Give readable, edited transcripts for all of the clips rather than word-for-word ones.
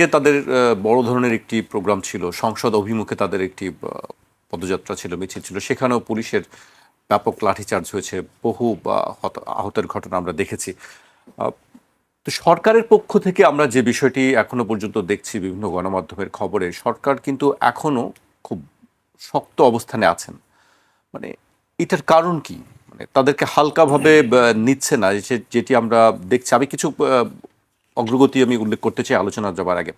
তাদের বড় ধরনের একটি প্রোগ্রাম ছিল, সংসদ অভিমুখে তাদের একটি পদযাত্রা ছিল, মিছিল ছিল, সেখানেও পুলিশের ব্যাপক লাঠিচার্জ হয়েছে, বহু আহতের ঘটনা আমরা দেখেছি। আহ, তো সরকারের পক্ষ থেকে আমরা যে বিষয়টি এখনো পর্যন্ত দেখছি বিভিন্ন গণমাধ্যমের খবরে, সরকার কিন্তু এখনো খুব শক্ত অবস্থানে আছেন। মানে এটার কারণ কি? মানে তাদেরকে হালকাভাবে নিচ্ছে না, যেটি আমরা দেখছি। আমি কিছু অগ্রগতি আমি উল্লেখ করতে চাই আলোচনা যাবার আগে।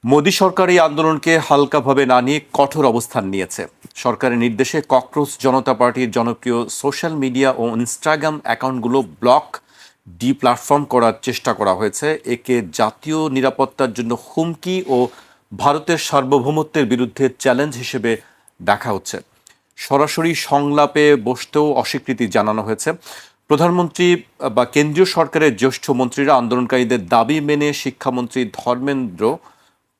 মোদী সরকার এই আন্দোলনকে হালকাভাবে না নিয়ে কঠোর অবস্থান নিয়েছে। সরকারের নির্দেশে ককরোচ জনতা পার্টির জনপ্রিয় সোশ্যাল মিডিয়া ও ইনস্টাগ্রাম অ্যাকাউন্টগুলো ব্লক প্ল্যাটফর্ম করার চেষ্টা করা হয়েছে। একে জাতীয় নিরাপত্তার জন্য হুমকি ও ভারতের সার্বভৌমত্বের বিরুদ্ধে চ্যালেঞ্জ হিসেবে দেখা হচ্ছে। সরাসরি সংলাপে বসতেও অস্বীকৃতি জানানো হয়েছে। প্রধানমন্ত্রী বা কেন্দ্রীয় সরকারের জ্যেষ্ঠ মন্ত্রীরা আন্দোলনকারীদের দাবি মেনে শিক্ষামন্ত্রী ধর্মেন্দ্র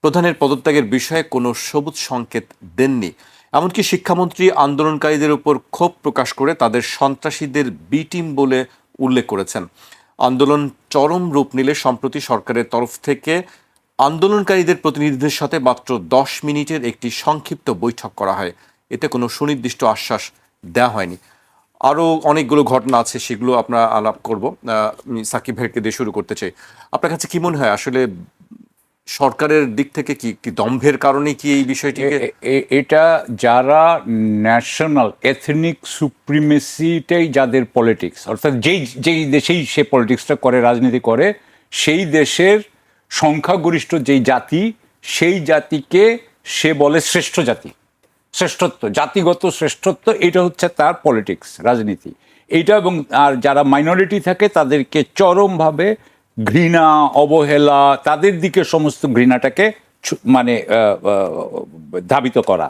প্রধানের পদত্যাগের বিষয়ে কোনো সবুজ সংকেত দেননি। এমনকি শিক্ষামন্ত্রী আন্দোলনকারীদের উপর ক্ষোভ প্রকাশ করে তাদের সন্ত্রাসীদের বি টিম বলে উল্লেখ করেছেন। আন্দোলন চরম রূপ নিলে সম্প্রতি সরকারের তরফ থেকে আন্দোলনকারীদের প্রতিনিধিদের সাথে মাত্র 10 মিনিটের একটি সংক্ষিপ্ত বৈঠক করা হয়। এতে কোনো সুনির্দিষ্ট আশ্বাস দেওয়া হয়নি। আরও অনেকগুলো ঘটনা আছে, সেগুলো আমরা আলাপ করব। আমি সাকিব ভাইকে দিয়ে শুরু করতে চাই। আপনার কাছে কি মনে হয়, আসলে সরকারের দিক থেকে কি দম্ভের কারণে কি এই বিষয়টিকে এটা যারা ন্যাশনাল এথনিক সুপ্রিমেসিটাই যাদের পলিটিক্স, অর্থাৎ যেই যেই দেশেই সে পলিটিক্সটা করে, রাজনীতি করে, সেই দেশের সংখ্যাগরিষ্ঠ যেই জাতি, সেই জাতিকে সে বলে শ্রেষ্ঠ জাতি, শ্রেষ্ঠত্ব, জাতিগত শ্রেষ্ঠত্ব, এটা হচ্ছে তার পলিটিক্স, রাজনীতি এইটা। এবং আর যারা মাইনরিটি থাকে তাদেরকে চরমভাবে ঘৃণা, অবহেলা, তাদের দিকে সমস্ত ঘৃণাটাকে মানে ধাবিত করা।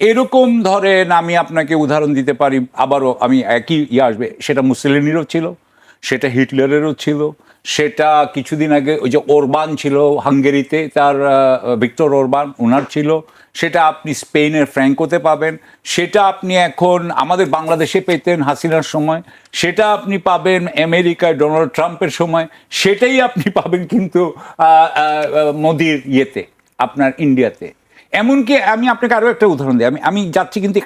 এরকম ধরেন, আমি আপনাকে উদাহরণ দিতে পারি, আবারও আমি একই আসবে, সেটা মুসলিনেরও ছিল, সেটা হিটলারেরও ছিল, সেটা কিছুদিন আগে ওই যে ওরবান ছিল হাঙ্গেরিতে, তার ভিক্টর ওরবান, ওনার ছিল, সেটা আপনি স্পেনের ফ্র্যাঙ্কোতে পাবেন, সেটা আপনি এখন আমাদের বাংলাদেশে পেতেন হাসিনার সময়, সেটা আপনি পাবেন আমেরিকায় ডোনাল্ড ট্রাম্পের সময়, সেটাই আপনি পাবেন কিন্তু মোদির ইয়েতে, আপনার ইন্ডিয়াতে। এমনকি আমি আপনাকে আরও একটা উদাহরণ দিই, আমি যাচ্ছি কিন্তু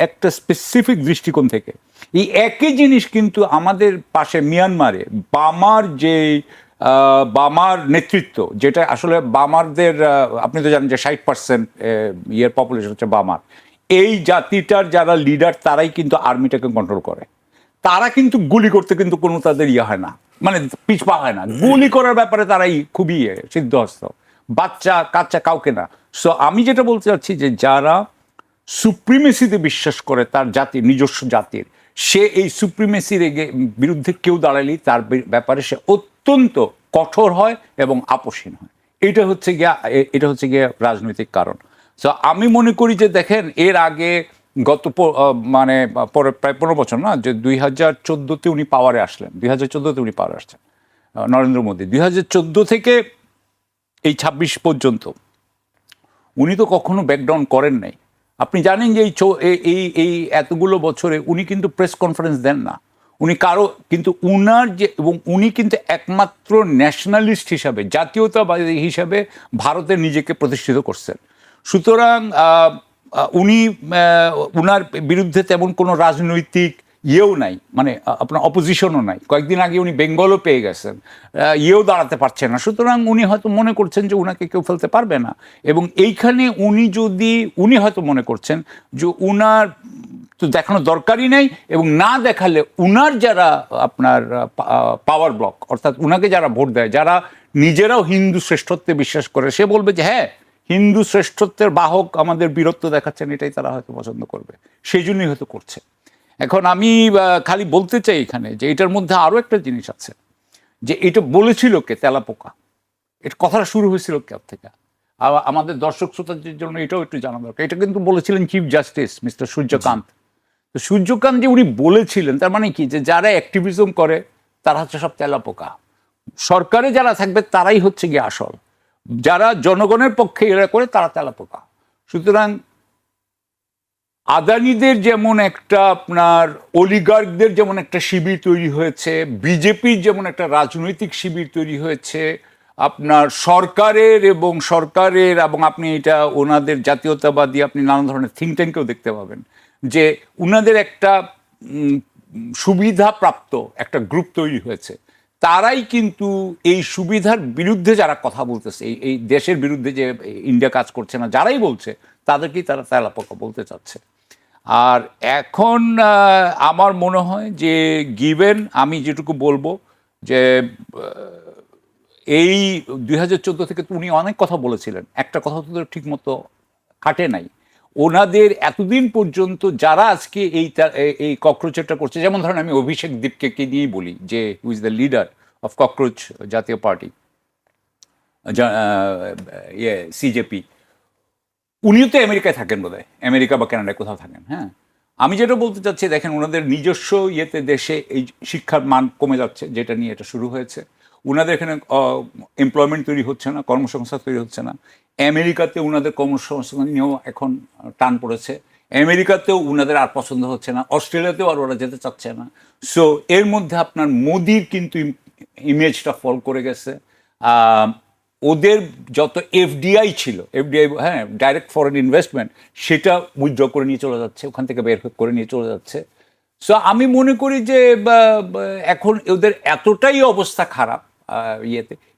একটা স্পেসিফিক দৃষ্টিকোণ থেকে। এই একই জিনিস কিন্তু আমাদের পাশে মিয়ানমারে বামার নেতৃত্ব, যেটা আসলে বামারদের, আপনি তো জানেন যে 60% ইয়ের পপুলেশন হচ্ছে বামার, এই জাতিটার যারা লিডার তারাই কিন্তু আর্মিটাকে কন্ট্রোল করে। তারা কিন্তু গুলি করতে কিন্তু কোনো তাদের ইয়ে হয় না, মানে পিছপা হয় না, গুলি করার ব্যাপারে তারাই খুবই সিদ্ধহস্ত, বাচ্চা কাচ্চা কাউকে না। সো আমি যেটা বলতে চাচ্ছি যে যারা সুপ্রিমেসিতে বিশ্বাস করে, তার জাতির, নিজস্ব জাতির, সে এই সুপ্রিমেসির বিরুদ্ধে কেউ দাঁড়ালেই তার ব্যাপারে সে অত্যন্ত কঠোর হয় এবং আপোষহীন হয়। এটা হচ্ছে গিয়ে রাজনৈতিক কারণ। সো আমি মনে করি যে দেখেন, এর আগে গত মানে প্রায় 15 বছর না, যে 2014-তে উনি পাওয়ারে আসলেন, 2014-তে উনি পাওয়ারে আসছেন নরেন্দ্র মোদী, 2014 থেকে এই 26 পর্যন্ত উনি তো কখনো ব্যাকডাউন করেন নাই। আপনি জানেন যে এই এতগুলো বছরে উনি কিন্তু প্রেস কনফারেন্স দেন না, উনি কারো কিন্তু উনার যে, এবং উনি কিন্তু একমাত্র ন্যাশনালিস্ট হিসাবে, জাতীয়তাবাদী হিসাবে ভারতের নিজেকে প্রতিষ্ঠিত করছেন। সুতরাং উনি উনার বিরুদ্ধে তেমন কোনো রাজনৈতিক ইয়েও নাই, মানে আপনার অপোজিশনও নাই। কয়েকদিন আগে উনি বেঙ্গলও পেয়ে গেছেন, ইয়েও দাঁড়াতে পারছেন না। সুতরাং উনি হয়তো মনে করছেন যে উনাকে কেউ ফেলতে পারবে না। এবং এইখানে উনি হয়তো মনে করছেন যে উনার তো দেখানো দরকারই নেই, এবং না দেখালে উনার যারা আপনার পাওয়ার ব্লক, অর্থাৎ উনাকে যারা ভোট দেয়, যারা নিজেরাও হিন্দু শ্রেষ্ঠত্বে বিশ্বাস করে, সে বলবে যে হ্যাঁ, হিন্দু শ্রেষ্ঠত্বের বাহক আমাদের বীরত্ব দেখাচ্ছেন, এটাই তারা হয়তো পছন্দ করবে, সেই জন্যই হয়তো করছে। এখন আমি খালি বলতে চাই এখানে যে এটার মধ্যে আরও একটা জিনিস আছে, যে এটা বলেছিল কে, তেলাপোকা, এর কথাটা শুরু হয়েছিল কে থেকে। আমাদের দর্শক শ্রোতাদের জন্য এটাও একটু জানা দরকার। এটা কিন্তু বলেছিলেন চিফ জাস্টিস মিস্টার সূর্যকান্ত। তো সূর্যকান্ত যে উনি বলেছিলেন, তার মানে কি, যে যারা অ্যাক্টিভিজম করে তারা হচ্ছে সব তেলাপোকা, সরকারে যারা থাকবে তারাই হচ্ছে গিয়ে আসল, যারা জনগণের পক্ষে এরা করে তারা তেলাপোকা। সুতরাং আদানিদের যেমন একটা, আপনার অলিগার্কদের যেমন একটা শিবির তৈরি হয়েছে, বিজেপির যেমন একটা রাজনৈতিক শিবির তৈরি হয়েছে, আপনার সরকারের এবং আপনি এটা ওনাদের জাতীয়তাবাদী আপনি নানা ধরনের থিঙ্ক ট্যাঙ্কেও দেখতে পাবেন যে ওনাদের একটা সুবিধাপ্রাপ্ত একটা গ্রুপ তৈরি হয়েছে। তারাই কিন্তু এই সুবিধার বিরুদ্ধে যারা কথা বলতেছে, এই দেশের বিরুদ্ধে যে ইন্ডিয়া কাজ করছে না, যারাই বলছে তাদেরকেই তারা তেলাপোকা বলতে চাচ্ছে। আর এখন আমার মনে হয় যে গিভেন আমি যেটুকু বলবো যে এই 2014 থেকে উনি অনেক কথা বলেছিলেন, একটা কথা তো ঠিক মতো খাটে নাই। ওনাদের এতদিন পর্যন্ত যারা আজকে এই ককরোচটা করছে, যেমন ধরেন আমি অভিষেক দীপকে নিয়েই বলি যে who is the leader of cockroach জাতীয় পার্টি, সিজেপি। উনিও তো আমেরিকায় থাকেন বোধহয়, আমেরিকা বা কানাডায় কোথাও থাকেন। হ্যাঁ, আমি যেটা বলতে চাচ্ছি, দেখেন ওনাদের নিজস্ব দেশে এই শিক্ষার মান কমে যাচ্ছে, যেটা নিয়ে এটা শুরু হয়েছে। ওনাদের এখানে এমপ্লয়মেন্ট তৈরি হচ্ছে না, কর্মসংস্থান তৈরি হচ্ছে না। আমেরিকাতে ওনাদের কর্মসংস্থান নিয়েও এখন টান পড়েছে। আমেরিকাতেও ওনাদের আর পছন্দ হচ্ছে না, অস্ট্রেলিয়াতেও আর ওরা যেতে চাচ্ছে না। সো এর মধ্যে আপনার মোদির কিন্তু ইমেজটা ফল করে গেছে। ওদের যত এফডিআই ছিল, এফডিআই, হ্যাঁ, ডাইরেক্ট ফরেন ইনভেস্টমেন্ট, সেটা উইথড্র করে নিয়ে চলে যাচ্ছে, ওখান থেকে বের করে নিয়ে চলে যাচ্ছে। সো আমি মনে করি যে এখন ওদের এতটাই অবস্থা খারাপ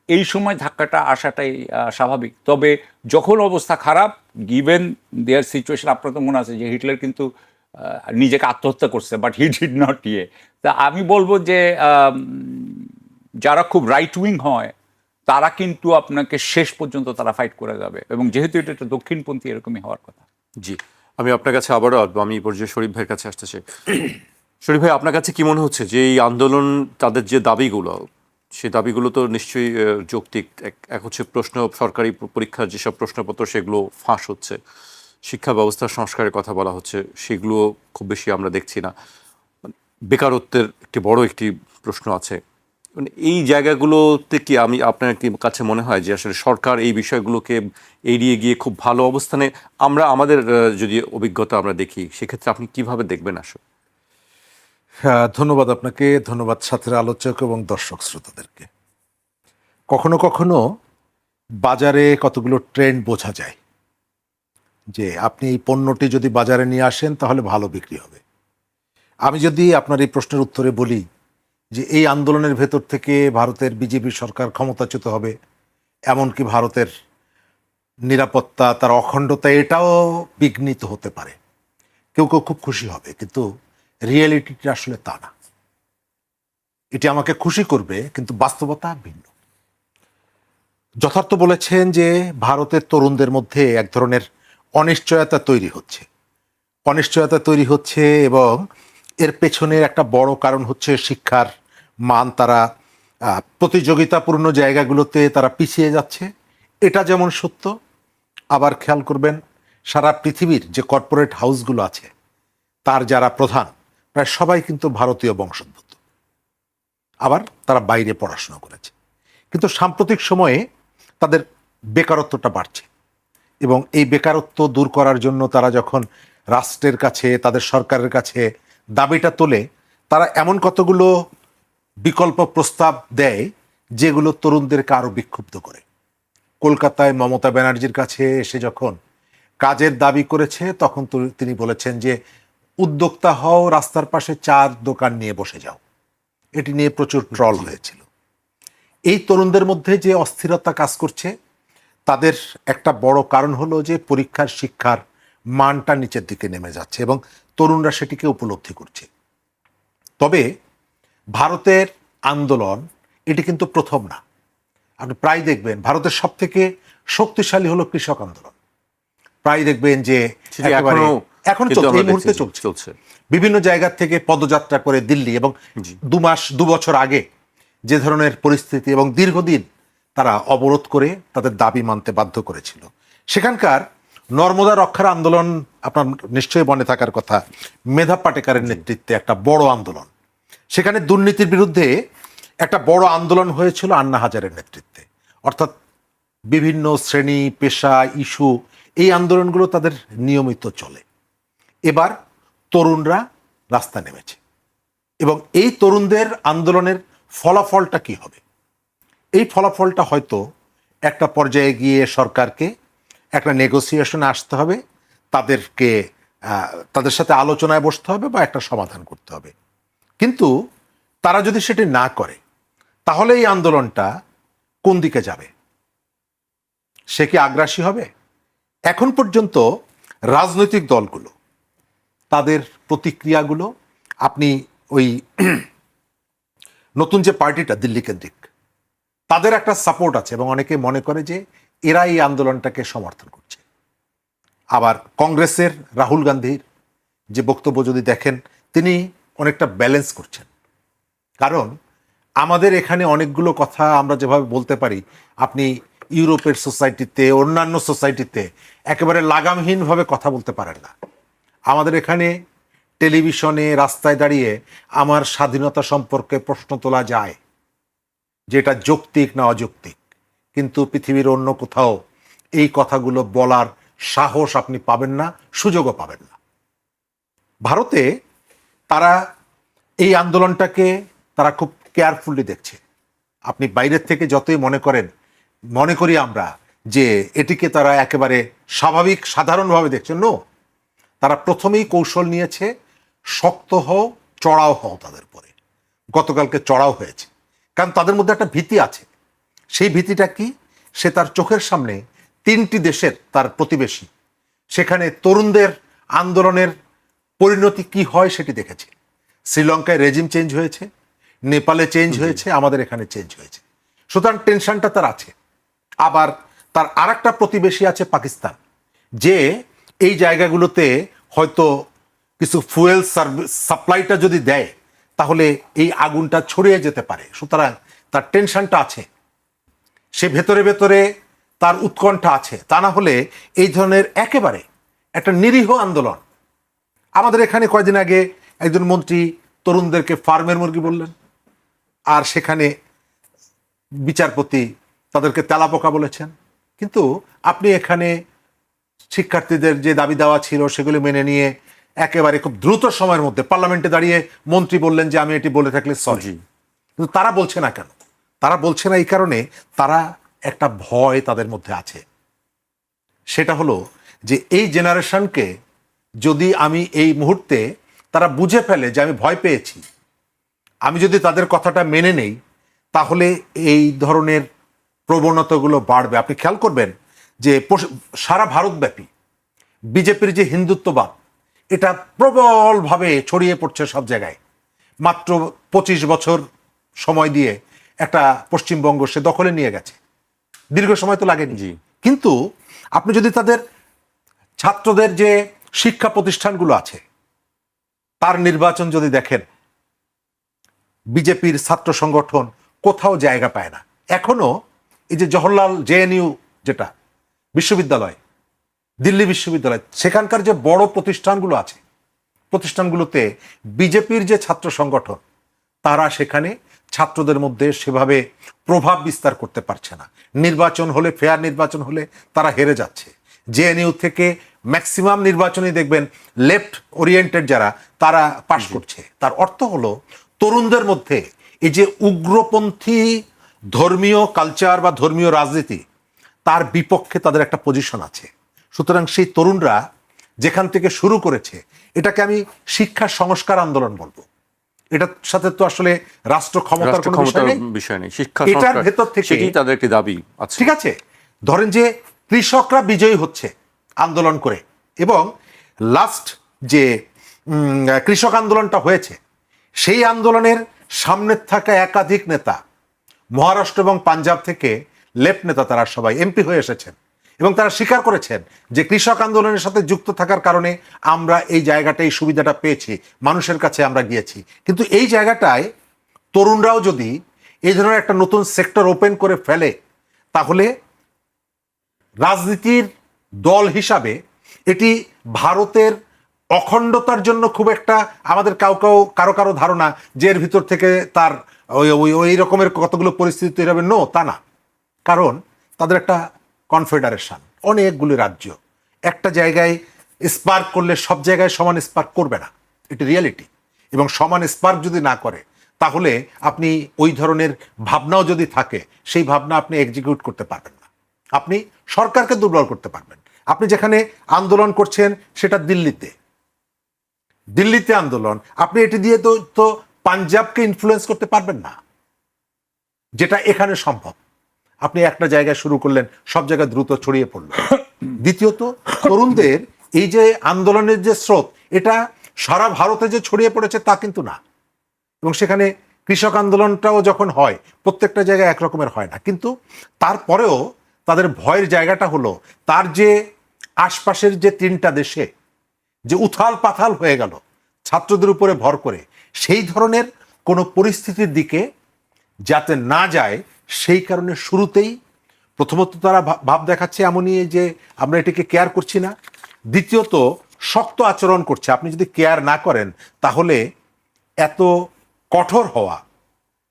এই সময় ধাক্কাটা আসাটাই স্বাভাবিক। তবে যখন অবস্থা খারাপ, গিভেন দেয়ার সিচুয়েশন, আপনার তো মনে আছে যে হিটলার কিন্তু নিজেকে আত্মহত্যা করছে, বাট হি ডিড নট তা আমি বলবো যে যারা খুব রাইট উইং হয় তারা কিন্তু আপনাকে শেষ পর্যন্ত তারা ফাইট করে যাবে, এবং যেহেতু এটা একটা দক্ষিণপন্থী, এরকমই হওয়ার কথা। জি, আমি আপনার কাছে আবারও আসবো, আমি এই পর্যায়ে শরীফ ভাইয়ের কাছে আসতে চাই। শরীফ ভাই, আপনার কাছে কি মনে হচ্ছে যে এই আন্দোলন, তাদের যে দাবিগুলো, সেই দাবিগুলো তো নিশ্চয়ই যৌক্তিক। এক হচ্ছে প্রশ্ন, সরকারি পরীক্ষার যেসব প্রশ্নপত্র সেগুলো ফাঁস হচ্ছে, শিক্ষা ব্যবস্থার সংস্কারের কথা বলা হচ্ছে, সেগুলো খুব বেশি আমরা দেখছি না। বেকারত্বের একটি প্রশ্ন আছে। এই জায়গাগুলোতে কি আপনার কি কাছে মনে হয় যে আসলে সরকার এই বিষয়গুলোকে এড়িয়ে গিয়ে খুব ভালো অবস্থানে, আমাদের যদি অভিজ্ঞতা আমরা দেখি, সেক্ষেত্রে আপনি কিভাবে দেখবেন আসলে? ধন্যবাদ আপনাকে, ধন্যবাদ সাথের আলোচক এবং দর্শক শ্রোতাদেরকে। কখনো কখনো বাজারে কতগুলো ট্রেন্ড বোঝা যায় যে আপনি এই পণ্যটি যদি বাজারে নিয়ে আসেন তাহলে ভালো বিক্রি হবে। আমি যদি আপনার এই প্রশ্নের উত্তরে বলি যে এই আন্দোলনের ভেতর থেকে ভারতের বিজেপি সরকার ক্ষমতাচ্যুত হবে, এমনকি ভারতের নিরাপত্তা, তার অখণ্ডতা, এটাও বিঘ্নিত হতে পারে, কেউ কেউ খুব খুশি হবে, কিন্তু রিয়েলিটিটা আসলে তা না। এটি আমাকে খুশি করবে, কিন্তু বাস্তবতা ভিন্ন। যথার্থ বলেছেন যে ভারতের তরুণদের মধ্যে এক ধরনের অনিশ্চয়তা তৈরি হচ্ছে এবং এর পেছনে একটা বড় কারণ হচ্ছে শিক্ষার মান। তারা প্রতিযোগিতাপূর্ণ জায়গাগুলোতে তারা পিছিয়ে যাচ্ছে, এটা যেমন সত্য। আবার খেয়াল করবেন, সারা পৃথিবীর যে কর্পোরেট হাউসগুলো আছে তার যারা প্রধান প্রায় সবাই কিন্তু ভারতীয় বংশোদ্ভূত, আবার তারা বাইরে পড়াশোনা করেছে। কিন্তু সাম্প্রতিক সময়ে তাদের বেকারত্বটা বাড়ছে, এবং এই বেকারত্ব দূর করার জন্য তারা যখন রাষ্ট্রের কাছে, তাদের সরকারের কাছে দাবিটা তোলে, তারা এমন কতগুলো বিকল্প প্রস্তাব দেয় যেগুলো তরুণদেরকে আরও বিক্ষুব্ধ করে। কলকাতায় মমতা ব্যানার্জির কাছে এসে যখন কাজের দাবি করেছে, তখন তিনি বলেছেন যে উদ্যোক্তা হও, রাস্তার পাশে চার দোকান নিয়ে বসে যাও। এটি নিয়ে প্রচুর ট্রল হয়েছিল। এই তরুণদের মধ্যে যে অস্থিরতা কাজ করছে, তাদের একটা বড় কারণ হলো যে পরীক্ষার শিক্ষার মানটা নিচের দিকে নেমে যাচ্ছে, এবং তরুণরা সেটিকে উপলব্ধি করছে। তবে ভারতের আন্দোলন এটি কিন্তু প্রথম না। আপনি প্রায় দেখবেন ভারতের সব থেকে শক্তিশালী হলো কৃষক আন্দোলন। প্রায় দেখবেন যে এখন এই মুহূর্তে চলছে, বিভিন্ন জায়গা থেকে পদযাত্রা করে দিল্লি, এবং 2 বছর আগে যে ধরনের পরিস্থিতি এবং দীর্ঘদিন তারা অবরোধ করে তাদের দাবি মানতে বাধ্য করেছিল, সেখানকার নর্মদা রক্ষার আন্দোলন আপনার নিশ্চয়ই মনে থাকার কথা। মেধা পাটেকারের নেতৃত্বে একটা বড় আন্দোলন, সেখানে দুর্নীতির বিরুদ্ধে একটা বড় আন্দোলন হয়েছিল আন্না হাজারের নেতৃত্বে। অর্থাৎ বিভিন্ন শ্রেণী, পেশা, ইস্যু, এই আন্দোলনগুলো তাদের নিয়মিত চলে। এবার তরুণরা রাস্তা নেমেছে, এবং এই তরুণদের আন্দোলনের ফলাফলটা কি হবে, এই ফলাফলটা হয়তো একটা পর্যায়ে গিয়ে সরকারকে একটা নেগোসিয়েশনে আসতে হবে, তাদেরকে তাদের সাথে আলোচনায় বসতে হবে বা একটা সমাধান করতে হবে। কিন্তু তারা যদি সেটি না করে তাহলে এই আন্দোলনটা কোন দিকে যাবে? সে কি আগ্রাসী হবে? এখন পর্যন্ত রাজনৈতিক দলগুলো তাদের প্রতিক্রিয়াগুলো, আপনি ওই নতুন যে পার্টিটা দিল্লি কেন্দ্রিক, তাদের একটা সাপোর্ট আছে এবং অনেকে মনে করে যে এরা এই আন্দোলনটাকে সমর্থন করছে। আবার কংগ্রেসের রাহুল গান্ধীর যে বক্তব্য যদি দেখেন, তিনি অনেকটা ব্যালেন্স করছেন। কারণ আমাদের এখানে অনেকগুলো কথা আমরা যেভাবে বলতে পারি, আপনি ইউরোপের সোসাইটিতে, অন্যান্য সোসাইটিতে একেবারে লাগামহীনভাবে কথা বলতে পারেন না। আমাদের এখানে টেলিভিশনে, রাস্তায় দাঁড়িয়ে আমার স্বাধীনতা সম্পর্কে প্রশ্ন তোলা যায়, যেটা যৌক্তিক না অযৌক্তিক, কিন্তু পৃথিবীর অন্য কোথাও এই কথাগুলো বলার সাহস আপনি পাবেন না, সুযোগও পাবেন না। ভারতে তারা এই আন্দোলনটাকে তারা খুব কেয়ারফুলি দেখছে। আপনি বাইরের থেকে যতই মনে করি আমরা যে এটিকে তারা একেবারে স্বাভাবিক সাধারণভাবে দেখছেন, নো, তারা প্রথমেই কৌশল নিয়েছে, শক্ত হও, চড়াও হও তাদের পরে। গতকালকে চড়াও হয়েছে, কারণ তাদের মধ্যে একটা ভীতি আছে। সেই ভীতিটা কি? সে তার চোখের সামনে 3টি দেশের তার প্রতিবেশী, সেখানে তরুণদের আন্দোলনের পরিণতি কি হয় সেটি দেখেছে। শ্রীলঙ্কায় রেজিম চেঞ্জ হয়েছে, নেপালে চেঞ্জ হয়েছে, আমাদের এখানে চেঞ্জ হয়েছে। সুতরাং টেনশনটা তার আছে। আবার তার আরেকটা প্রতিবেশী আছে পাকিস্তান, যে এই জায়গাগুলোতে হয়তো কিছু ফুয়েল সাপ্লাইটা যদি দেয় তাহলে এই আগুনটা ছড়িয়ে যেতে পারে। সুতরাং তার টেনশনটা আছে, সে ভেতরে ভেতরে তার উৎকণ্ঠা আছে। তা না হলে এই ধরনের একেবারে একটা নিরীহ আন্দোলন, আমাদের এখানে কয়েকদিন আগে একজন মন্ত্রী তরুণদেরকে ফার্মের মুরগি বললেন, আর সেখানে বিচারপতি তাদেরকে তেলাপোকা বলেছেন। কিন্তু আপনি এখানে শিক্ষার্থীদের যে দাবি দেওয়া ছিল সেগুলি মেনে নিয়ে একেবারে খুব দ্রুত সময়ের মধ্যে পার্লামেন্টে দাঁড়িয়ে মন্ত্রী বললেন যে আমি এটি বলে থাকলে সরি। কিন্তু তারা বলছে না কেন? তারা বলছে না এই কারণে, তারা একটা ভয় তাদের মধ্যে আছে। সেটা হলো যে এই জেনারেশনকে যদি আমি এই মুহূর্তে, তারা বুঝে ফেলে যে আমি ভয় পেয়েছি, আমি যদি তাদের কথাটা মেনে নেই তাহলে এই ধরনের প্রবণতাগুলো বাড়বে। আপনি খেয়াল করবেন যে সারা ভারতব্যাপী বিজেপির যে হিন্দুত্ববাদ, এটা প্রবলভাবে ছড়িয়ে পড়ছে সব জায়গায়। মাত্র 25 বছর সময় দিয়ে একটা পশ্চিমবঙ্গ সে দখলে নিয়ে গেছে, দীর্ঘ সময় তো লাগেনি। কিন্তু আপনি যদি তাদের ছাত্রদের যে শিক্ষা প্রতিষ্ঠানগুলো আছে তার নির্বাচন যদি দেখেন, বিজেপির ছাত্র সংগঠন কোথাও জায়গা পায় না। এখনো এই যে জওহরলাল জেএনইউ যেটা বিশ্ববিদ্যালয়, দিল্লি বিশ্ববিদ্যালয়, সেখানকার যে বড় প্রতিষ্ঠানগুলো আছে, প্রতিষ্ঠানগুলোতে বিজেপির যে ছাত্র সংগঠন তারা সেখানে ছাত্রদের মধ্যে সেভাবে প্রভাব বিস্তার করতে পারছে না। নির্বাচন হলে, ফেয়ার নির্বাচন হলে তারা হেরে যাচ্ছে। জেএনইউ থেকে ম্যাক্সিমাম নির্বাচনই দেখবেন লেফট ওরিয়েন্টেড যারা, তারা পাশ করছে। তার অর্থ হলো তরুণদের মধ্যে এই যে উগ্রপন্থী ধর্মীয় কালচার বা ধর্মীয় রাজনীতি, তার বিপক্ষে তাদের একটা পজিশন আছে। সুতরাং সেই তরুণরা যেখান থেকে শুরু করেছে, এটাকে আমি শিক্ষা সংস্কার আন্দোলন বলবো। এটার সাথে তো আসলে রাষ্ট্র ক্ষমতার কোনো বিষয় নেই। শিক্ষা এটার ভেতর থেকে তাদের একটি দাবি আছে। ঠিক আছে, ধরেন যে কৃষকরা বিজয়ী হচ্ছে আন্দোলন করে, এবং লাস্ট যে কৃষক আন্দোলনটা হয়েছে সেই আন্দোলনের সামনের থাকা একাধিক নেতা মহারাষ্ট্র এবং পাঞ্জাব থেকে লেফট নেতা, তারা সবাই এমপি হয়ে এসেছেন এবং তারা স্বীকার করেছেন যে কৃষক আন্দোলনের সাথে যুক্ত থাকার কারণে আমরা এই জায়গাটা, এই সুবিধাটা পেয়েছি, মানুষের কাছে আমরা গিয়েছি। কিন্তু এই জায়গাটায় তরুণরাও যদি এই ধরনের একটা নতুন সেক্টর ওপেন করে ফেলে, তাহলে রাজনীতির দল হিসাবে এটি ভারতের অখণ্ডতার জন্য খুব একটা, আমাদের কারো কারো ধারণা যে এর ভিতর থেকে তার ওই রকমের কতগুলো পরিস্থিতি তৈরি হবে, নো, তা না। কারণ তাদের একটা কনফেডারেশন, অনেকগুলি রাজ্য একটা জায়গায় স্পার্ক করলে সব জায়গায় সমান স্পার্ক করবে না, এটি রিয়েলিটি। এবং সমান স্পার্ক যদি না করে তাহলে আপনি ওই ধরনের ভাবনাও যদি থাকে, সেই ভাবনা আপনি এক্সিকিউট করতে পারবেন না। আপনি সরকারকে দুর্বল করতে পারবেন। আপনি যেখানে আন্দোলন করছেন সেটা দিল্লিতে আন্দোলন, আপনি এটি দিয়ে তো পাঞ্জাবকে ইনফ্লুয়েন্স করতে পারবেন না, যেটা এখানে সম্ভব। আপনি একটা জায়গায় শুরু করলেন, সব জায়গায় দ্রুত ছড়িয়ে পড়ল। দ্বিতীয়ত, তরুণদের এই যে আন্দোলনের যে স্রোত, এটা সারা ভারতে যে ছড়িয়ে পড়েছে তা কিন্তু না। এবং সেখানে কৃষক আন্দোলনটাও যখন হয়, প্রত্যেকটা জায়গায় একরকমের হয় না, কিন্তু তারপরেও তাদের ভয়ের জায়গাটা হলো তার যে আশপাশের যে 3টা দেশে যে উথাল পাথাল হয়ে গেল ছাত্রদের উপরে ভর করে, সেই ধরনের কোনো পরিস্থিতির দিকে যাতে না যায়, সেই কারণে শুরুতেই প্রথমত তারা ভাব দেখাচ্ছে এমনই যে আমরা এটাকে কেয়ার করছি না। দ্বিতীয়ত, শক্ত আচরণ করছে। আপনি যদি কেয়ার না করেন তাহলে এত কঠোর হওয়া,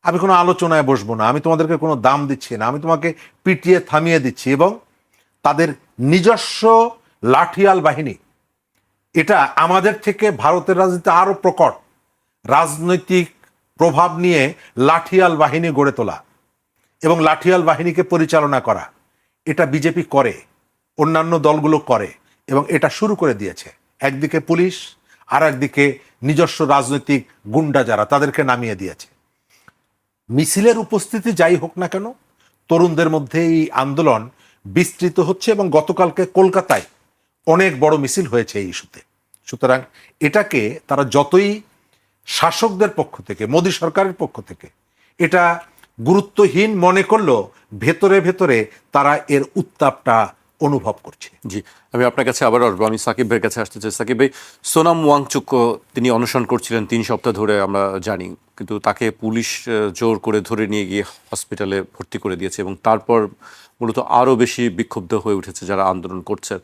আমি কোনো আলোচনায় বসবো না, আমি তোমাদেরকে কোনো দাম দিচ্ছি না, আমি তোমাকে পিটিয়ে থামিয়ে দিচ্ছি, এবং তাদের নিজস্ব লাঠিয়াল বাহিনী, এটা আমাদের থেকে ভারতের রাজনীতিতে আরো প্রকট রাজনৈতিক প্রভাব নিয়ে লাঠিয়াল বাহিনী গড়ে তোলা এবং লাঠিয়াল বাহিনীকে পরিচালনা করা, এটা বিজেপি করে, অন্যান্য দলগুলো করে, এবং এটা শুরু করে দিয়েছে। একদিকে পুলিশ, আর একদিকে নিজস্ব রাজনৈতিক গুন্ডা যারা, তাদেরকে নামিয়ে দিয়েছে। মিছিলের উপস্থিতি যাই হোক না কেন, তরুণদের মধ্যে এই আন্দোলন বিস্তৃত হচ্ছে, এবং গতকালকে কলকাতায় অনেক বড় মিছিল হয়েছে এই ইস্যুতে। সুতরাং এটাকে তারা যতই শাসকদের পক্ষ থেকে, মোদী সরকারের পক্ষ থেকে এটা গুরুত্বহীন মনে করলেও, ভেতরে ভেতরে তারা এর উত্তাপটা অনুভব করছে। জি, আমি আপনার কাছে আবার আসবো। আমি সাকিব ভাইয়ের কাছে আসতে চাই। সাকিব ভাই, সোনাম ওয়াংচুক তিনি অনশন করছিলেন 3 সপ্তাহ ধরে, আমরা জানি, কিন্তু তাকে পুলিশ জোর করে ধরে নিয়ে গিয়ে হসপিটালে ভর্তি করে দিয়েছে, এবং তারপর মূলত আরও বেশি বিক্ষুব্ধ হয়ে উঠেছে যারা আন্দোলন করছেন।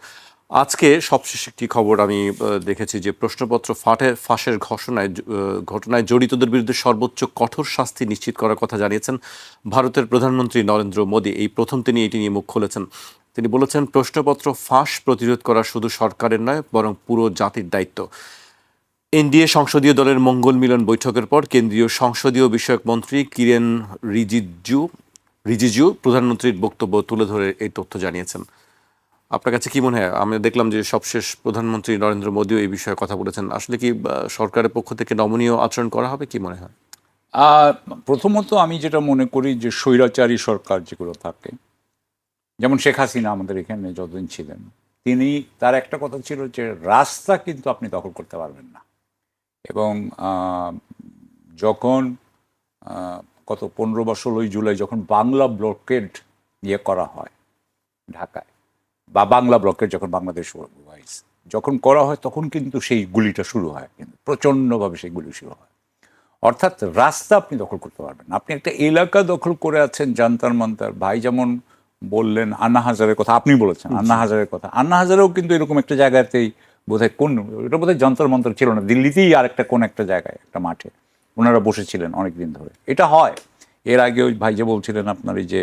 আজকে সবশেষ একটি খবর আমি দেখেছি যে প্রশ্নপত্র ফাঁসের ঘটনায় জড়িতদের বিরুদ্ধে সর্বোচ্চ কঠোর শাস্তি নিশ্চিত করার কথা জানিয়েছেন ভারতের প্রধানমন্ত্রী নরেন্দ্র মোদী। এই প্রথম তিনি এটি নিয়ে মুখ খুলেছেন। তিনি বলেছেন, প্রশ্নপত্র ফাঁস প্রতিরোধ করা শুধু সরকারের নয়, বরং পুরো জাতির দায়িত্ব। এনডিএ সংসদীয় দলের মঙ্গল মিলন বৈঠকের পর কেন্দ্রীয় সংসদীয় বিষয়ক মন্ত্রী কিরেন রিজিজু প্রধানমন্ত্রীর বক্তব্য তুলে ধরে এই তথ্য জানিয়েছেন। আপনার কাছে কি মনে হয়? আমি দেখলাম যে সবশেষ প্রধানমন্ত্রী নরেন্দ্র মোদীও এই বিষয়ে কথা বলেছেন। আসলে কি সরকারের পক্ষ থেকে নমনীয় আচরণ করা হবে, কি মনে হয়? প্রথমত আমি যেটা মনে করি যে স্বৈরাচারী সরকার যেগুলো থাকে, যেমন শেখ হাসিনা আমাদের এখানে যতদিন ছিলেন, তার একটা কথা ছিল যে রাস্তা কিন্তু আপনি দখল করতে পারবেন না। এবং যখন কত 15 বা 16 জুলাই যখন বাংলা ব্লকেড করা হয় ঢাকায়, বা বাংলা ব্লকের যখন বাংলাদেশ ওয়াইজ যখন করা হয়, তখন কিন্তু সেই গুলিটা শুরু হয়, কিন্তু প্রচণ্ডভাবে সেই গুলি শুরু হয়। অর্থাৎ রাস্তা আপনি দখল করতে পারবেন। আপনি একটা এলাকা দখল করে আছেন, জান্তার মান্তার। ভাই যেমন বললেন আন্না হাজারের কথা, আপনি বলেছেন আন্না হাজারের কথা, আন্না হাজারেও কিন্তু এরকম একটা জায়গাতেই বোধহয়, এটা বোধহয় যন্তর মন্তর ছিল না, দিল্লিতেই আর একটা কোন একটা জায়গায় একটা মাঠে ওনারা বসেছিলেন অনেকদিন ধরে। এটা হয়। এর আগে ওই ভাই যে বলছিলেন আপনার, এই যে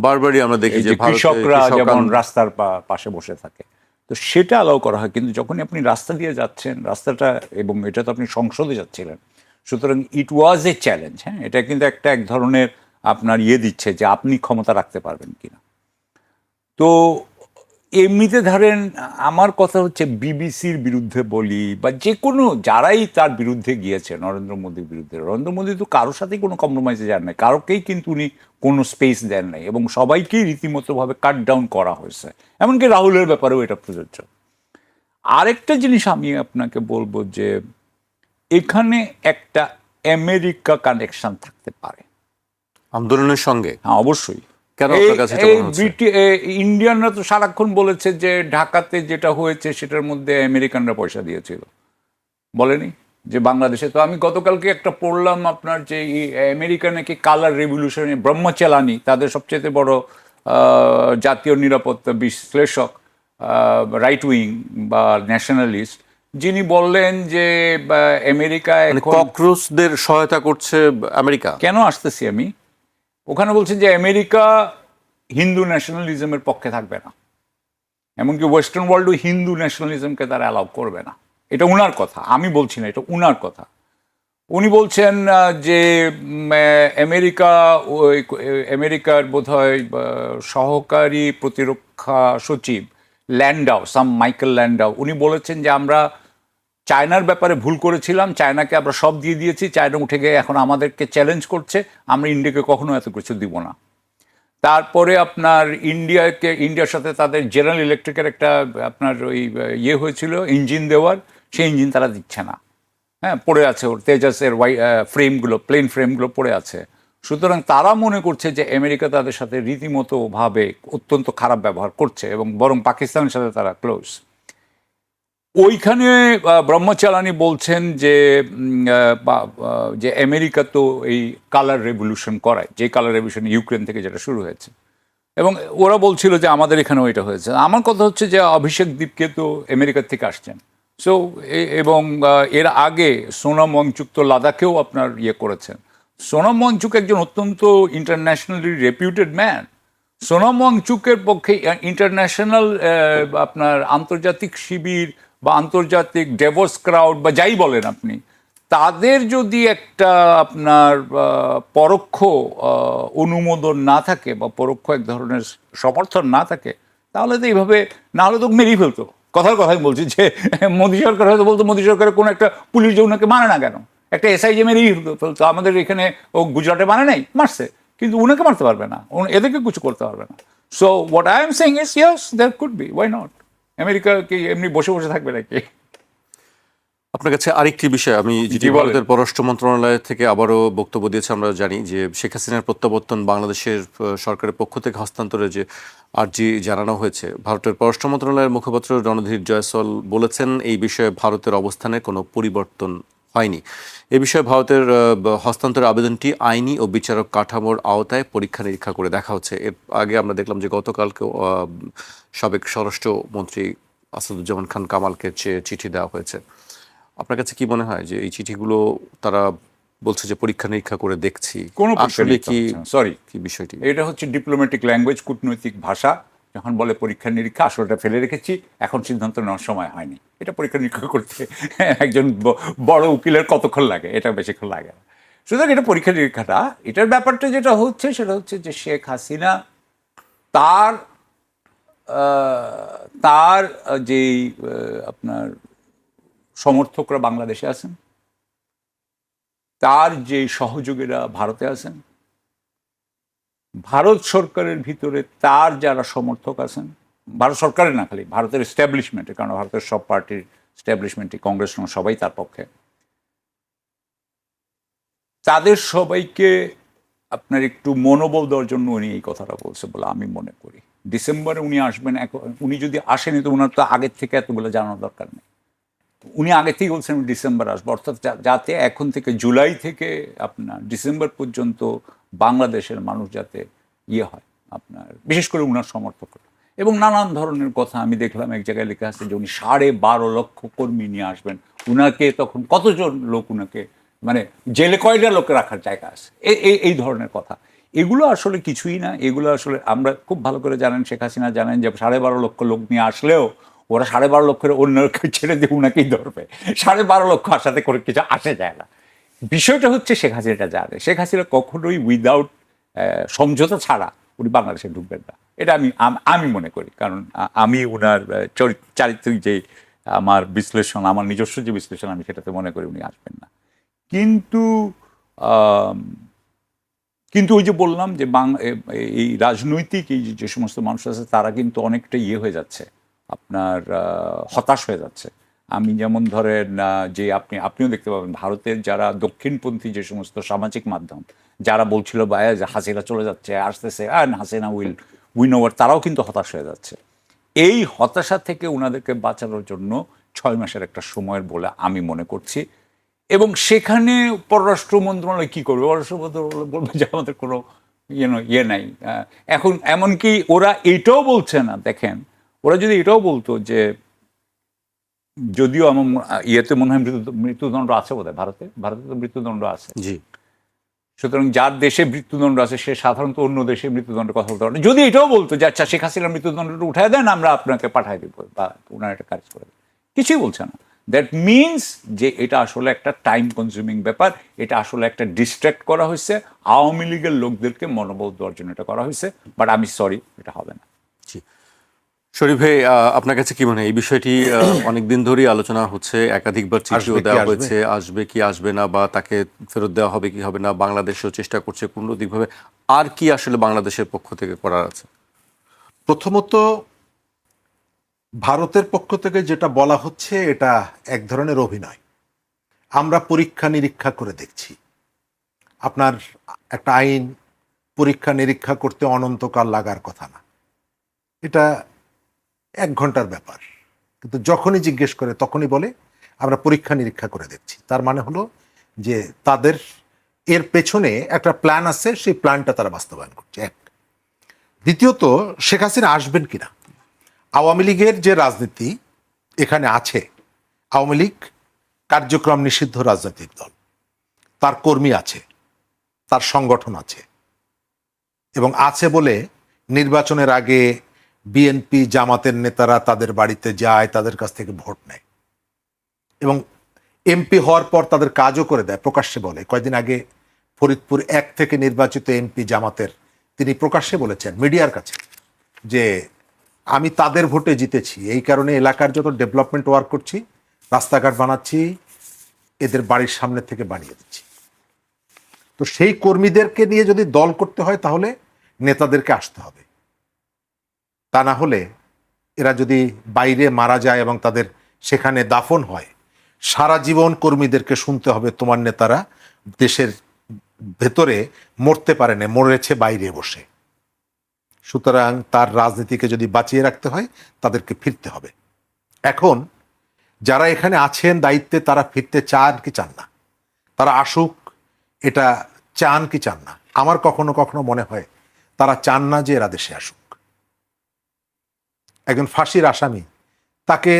বারবারই আমরা দেখি যে কৃষকরা যেমন রাস্তার পাশে বসে থাকে, তো সেটা অ্যালাউ করা হয়। কিন্তু যখনই আপনি রাস্তা দিয়ে যাচ্ছেন, রাস্তাটা, এবং এটা তো আপনি সংসদে যাচ্ছিলেন, সুতরাং ইট ওয়াজ এ চ্যালেঞ্জ। হ্যাঁ, এটা কিন্তু এক ধরনের আপনার দিচ্ছে যে আপনি ক্ষমতা রাখতে পারবেন কিনা। তো এমনিতে ধরেন, আমার কথা হচ্ছে বিবিসির বিরুদ্ধে বলি, বা যে কোনো যারাই তার বিরুদ্ধে গিয়েছে, নরেন্দ্র মোদীর বিরুদ্ধে, নরেন্দ্র মোদী তো কারোর সাথেই কোনো কম্প্রোমাইজে যান নাই, কারোকেই কিন্তু উনি কোনো স্পেস দেন নাই, এবং সবাইকেই রীতিমতোভাবে কাট ডাউন করা হয়েছে। এমনকি রাহুলের ব্যাপারেও এটা প্রযোজ্য। আরেকটা জিনিস আমি আপনাকে বলবো যে এখানে একটা আমেরিকা কানেকশন থাকতে পারে আন্দোলনের সঙ্গে। হ্যাঁ, অবশ্যই। কেন আপনার কাছে এটা মনে হচ্ছে? ইন্ডিয়ানরা তো সারাক্ষণ বলেছে যে ঢাকাতে যেটা হয়েছে সেটার মধ্যে আমেরিকানরা পয়সা দিয়েছিল, বলেনি যে বাংলাদেশে? তো আমি গতকালকে একটা পড়লাম আপনার, যে আমেরিকা নাকি কালার রেভলিউশনে ব্রহ্মচালানি, তাদের সবচেয়ে বড় জাতীয় নিরাপত্তা বিশ্লেষক, রাইট উইং বা ন্যাশনালিস্ট, যিনি বললেন যে আমেরিকা ককরোচদের সহায়তা করছে আমেরিকা। কেন আসতেছি আমি ওখানে, বলছেন যে আমেরিকা হিন্দু ন্যাশনালিজমের পক্ষে থাকবে না, এমনকি ওয়েস্টার্ন ওয়ার্ল্ডও হিন্দু ন্যাশনালিজমকে তারা অ্যালাউ করবে না। এটা উনার কথা, আমি বলছি না, এটা উনার কথা। উনি বলছেন যে আমেরিকার বোধহয় সহকারী প্রতিরক্ষা সচিব মাইকেল ল্যান্ডাও উনি বলেছেন যে আমরা চায়নার ব্যাপারে ভুল করেছিলাম, চায়নাকে আমরা সব দিয়ে দিয়েছি, চায়না উঠে গিয়ে এখন আমাদেরকে চ্যালেঞ্জ করছে, আমরা ইন্ডিয়াকে কখনো এত কিছু দিব না। তারপরে আপনার ইন্ডিয়ার সাথে তাদের জেনারেল ইলেকট্রিকের একটা আপনার ওই হয়েছিল ইঞ্জিন দেওয়ার, সেই ইঞ্জিন তারা দিচ্ছে না, হ্যাঁ পড়ে আছে, ওর তেজাসের প্লেন ফ্রেমগুলো পড়ে আছে। সুতরাং তারা মনে করছে যে আমেরিকা তাদের সাথে রীতিমতো ভাবে অত্যন্ত খারাপ ব্যবহার করছে এবং বরং পাকিস্তানের সাথে তারা ক্লোজ। ওইখানে ব্রহ্মচালানি বলছেন যে আমেরিকা তো এই কালার রেভলিউশন করায়, যে কালার রেভলিউশন ইউক্রেন থেকে যেটা শুরু হয়েছে, এবং ওরা বলছিল যে আমাদের এখানেও এটা হয়েছে। আমার কথা হচ্ছে যে অভিষেক দ্বীপকে তো আমেরিকার থেকে আসছেন, সো এবং এর আগে সোনাম ওয়াংচুক তো লাদাখেও আপনার করেছেন। সোনাম ওয়াংচুক একজন অত্যন্ত ইন্টারন্যাশনালি রেপিউটেড ম্যান। সোনাম ওয়াংচুকের পক্ষে ইন্টারন্যাশনাল আপনার আন্তর্জাতিক শিবির বা আন্তর্জাতিক ডেভোস ক্রাউড বা যাই বলেন আপনি, তাদের যদি একটা আপনার পরোক্ষ অনুমোদন না থাকে বা পরোক্ষ এক ধরনের সমর্থন না থাকে, তাহলে তো এইভাবে না হলে তো মেরেই ফেলতো। কথাই বলছি যে মোদী সরকার হয়তো বলতো, মোদী সরকারের কোনো একটা পুলিশ যে ওনাকে মানে না কেন, একটা এসআইজি মেরেই ফেলতো। আমাদের এখানে ও গুজরাটে মানে নাই, মারছে, কিন্তু উনাকে মারতে পারবে না, এদেরকে কিছু করতে পারবে না। So what I am saying is yes that could be, why not. America কি এমনি বসে বসে থাকবে নাকি? আপনার কাছে আরেকটি বিষয়, আমি যেটি ভারতের পররাষ্ট্র মন্ত্রণালয় থেকে আবারও বক্তব্য দিয়েছে, আমরা জানি যে শেখ হাসিনার প্রত্যাবর্তন বাংলাদেশের সরকারের পক্ষ থেকে হস্তান্তরে যে আর্জি জানানো হয়েছে, ভারতের পররাষ্ট্র মন্ত্রণালয়ের মুখপাত্র রণধীর জয়সওয়াল বলেছেন এই বিষয়ে ভারতের অবস্থানে কোনো পরিবর্তন হয়নি। এ বিষয়ে ভারতের হস্তান্তরের আবেদনটি আইনি ও বিচারক কাঠামোর আওতায় পরীক্ষা নিরীক্ষা করে দেখা হচ্ছে। এর আগে আমরা দেখলাম যে গতকালকেও সাবেক স্বরাষ্ট্রমন্ত্রী আসাদুজ্জামান খান কামালকে চিঠি দেওয়া হয়েছে। আপনার কাছে কি মনে হয় যে এই চিঠিগুলো তারা বলছে যে পরীক্ষা নিরীক্ষা করে দেখছি, কোনো আসলে কি কি বিষয়টি? এটা হচ্ছে ডিপ্লোম্যাটিক ল্যাঙ্গুয়েজ, কূটনৈতিক ভাষা। যখন বলে পরীক্ষা নিরীক্ষা, আসলটা ফেলে রেখেছি, এখন সিদ্ধান্ত নেওয়ার সময় হয়নি। এটা পরীক্ষা নিরীক্ষা করতে একজন বড় উকিলের কতক্ষণ লাগে? এটা বেশিক্ষণ লাগে না। সুতরাং এটা পরীক্ষা নিরীক্ষাটা, এটার ব্যাপারটা যেটা হচ্ছে সেটা হচ্ছে যে শেখ হাসিনা তার যেই আপনার সমর্থকরা বাংলাদেশে আছেন, তার যে সহযোগীরা ভারতে আছেন, ভারত সরকারের ভিতরে তার যারা সমর্থক আছেন, ভারত সরকারের না খালি ভারতের এস্টাবলিশমেন্টে, কারণ ভারতের সব পার্টির এস্টাবলিশমেন্টে কংগ্রেস সবাই তার পক্ষে, তাদের সবাইকে আপনার একটু মনোবল দেওয়ার জন্য উনি এই কথাটা বলছে বলে আমি মনে করি। ডিসেম্বরে উনি আসবেন, উনি যদি আসেনি তো ওনার তো আগের থেকে এতগুলো জানানোর দরকার নেই। উনি আগে থেকেই বলছেন আমি ডিসেম্বর আসবো, অর্থাৎ যাতে এখন থেকে জুলাই থেকে আপনার ডিসেম্বর পর্যন্ত বাংলাদেশের মানুষ যাতে হয় আপনার, বিশেষ করে উনার সমর্থক। এবং নানান ধরনের কথা আমি দেখলাম, এক জায়গায় লেখা আছে যে উনি 12.5 লক্ষ কর্মী নিয়ে আসবেন। উনাকে তখন কতজন লোক উনাকে মানে জেলে কয়টা লোক রাখার জায়গা আছে, এই ধরনের কথা। এগুলো আসলে কিছুই না। এগুলো আসলে আমরা খুব ভালো করে জানেন, শেখ হাসিনা জানেন যে 12.5 লক্ষ লোক নিয়ে আসলেও ওরা 12.5 লক্ষের অন্যকে ছেড়ে দিয়ে উনাকেই ধরবে। 12.5 লক্ষ আসাতে করে কিছু আসে যায় না। বিষয়টা হচ্ছে শেখ হাসিনাটা জানে, শেখ হাসিনা কখনোই উইদাউট সমঝোতা ছাড়া উনি বাংলাদেশে ঢুকবেন না, এটা আমি মনে করি। কারণ আমি উনার চারিত্রিক যে আমার বিশ্লেষণ, আমার নিজস্ব যে বিশ্লেষণ, আমি সেটাতে মনে করি উনি আসবেন না। কিন্তু ওই যে বললাম যে এই রাজনৈতিক এই যে সমস্ত মানুষ আছে তারা কিন্তু অনেকটা হয়ে যাচ্ছে, আপনার হতাশ হয়ে যাচ্ছে। আমি যেমন ধরেন যে আপনিও দেখতে পাবেন ভারতের যারা দক্ষিণপন্থী যে সমস্ত সামাজিক মাধ্যম যারা বলছিল যে হাসিনা চলে যাচ্ছে, আসতেছে, হাসিনা উইন ওভার, তারাও কিন্তু হতাশ হয়ে যাচ্ছে। এই হতাশা থেকে ওনাদেরকে বাঁচানোর জন্য 6 মাসের একটা সময়ের বলে আমি মনে করছি। এবং সেখানে পররাষ্ট্র মন্ত্রণালয় কী করবে? পররাষ্ট্র মন্ত্রণালয় বলবে যে আমাদের কোনো নাই। এখন এমনকি ওরা এটাও বলছে না, দেখেন ওরা যদি এটাও বলতো যে, যদিও আমার মনে হয় মৃত্যুদণ্ড আছে বোধ হয় ভারতে তো মৃত্যুদণ্ড আছে। জি। সুতরাং যার দেশে মৃত্যুদণ্ড আছে সে সাধারণত অন্য দেশে মৃত্যুদণ্ডের কথা বলতে পারে। যদি এটাও বলতো যে আচ্ছা শেখ হাসিনার মৃত্যুদণ্ডটা উঠায় দেন, আমরা আপনাকে পাঠাই দেবো বা ওনার একটা কাজ করে দেন, কিছুই বলছে না। দ্যাট মিনস যে এটা আসলে একটা টাইম কনজিউমিং ব্যাপার, এটা আসলে একটা ডিস্ট্র্যাক্ট করা হয়েছে, আওয়ামী লীগের লোকদেরকে মনোবল দেওয়ার জন্য এটা করা হয়েছে। বাট আমি সরি, এটা হবে না। জি, শরীফ ভাই, আপনার কাছে কি মনে হয় এই বিষয়টি? অনেকদিন ধরেই আলোচনা হচ্ছে, একাধিকবার চিঠিও আসবে কি দেওয়া আসবে? হয়েছে, আসবে কি আসবে না, বা তাকে ফেরত দেওয়া হবে কি হবে না, বাংলাদেশও চেষ্টা করছে কূটনৈতিকভাবে। আর কি আসলে বাংলাদেশের পক্ষ থেকে করার আছে? প্রথমত ভারতের পক্ষ থেকে যেটা বলা হচ্ছে এটা এক ধরনের অভিনয়। আমরা পরীক্ষা নিরীক্ষা করে দেখছি। আপনার একটা আইন পরীক্ষা নিরীক্ষা করতে অনন্তকাল লাগার কথা না, এটা 1 ঘন্টার ব্যাপার। কিন্তু যখনই জিজ্ঞেস করে তখনই বলে আমরা পরীক্ষা নিরীক্ষা করে দেখছি। তার মানে হলো যে তাদের এর পেছনে একটা প্ল্যান আছে, সেই প্ল্যানটা তারা বাস্তবায়ন করছে। এক, দ্বিতীয়ত শেখ হাসিনা আসবেন কিনা। আওয়ামী লীগের যে রাজনীতি এখানে আছে, আওয়ামী লীগ কার্যক্রম নিষিদ্ধ রাজনৈতিক দল, তার কর্মী আছে, তার সংগঠন আছে, এবং আছে বলে নির্বাচনের আগে বিএনপি জামাতের নেতারা তাদের বাড়িতে যায়, তাদের কাছ থেকে ভোট নেয়, এবং এমপি হওয়ার পর তাদের কাজও করে দেয়, প্রকাশ্যে বলে। কয়েকদিন আগে ফরিদপুর 1 থেকে নির্বাচিত এমপি জামাতের, তিনি প্রকাশ্যে বলেছেন মিডিয়ার কাছে যে আমি তাদের ভোটে জিতেছি, এই কারণে এলাকার যত ডেভেলপমেন্ট ওয়ার্ক করছি, রাস্তাঘাট বানাচ্ছি, এদের বাড়ির সামনে থেকে বানিয়ে দিচ্ছি। তো সেই কর্মীদেরকে নিয়ে যদি দল করতে হয় তাহলে নেতাদেরকে আসতে হবে। তা না হলে এরা যদি বাইরে মারা যায় এবং তাদের সেখানে দাফন হয়, সারা জীবন কর্মীদেরকে শুনতে হবে তোমার নেতারা দেশের ভেতরে মরতে পারে না, মরেছে বাইরে বসে। সুতরাং তার রাজনীতিকে যদি বাঁচিয়ে রাখতে হয় তাদেরকে ফিরতে হবে। এখন যারা এখানে আছেন দায়িত্বে, তারা ফিরতে চান কি চান না, তারা আসুক এটা চান কি চান না। আমার কখনো কখনো মনে হয় তারা চান না যে এরা দেশে আসুক। একজন ফাঁসির আসামি, তাকে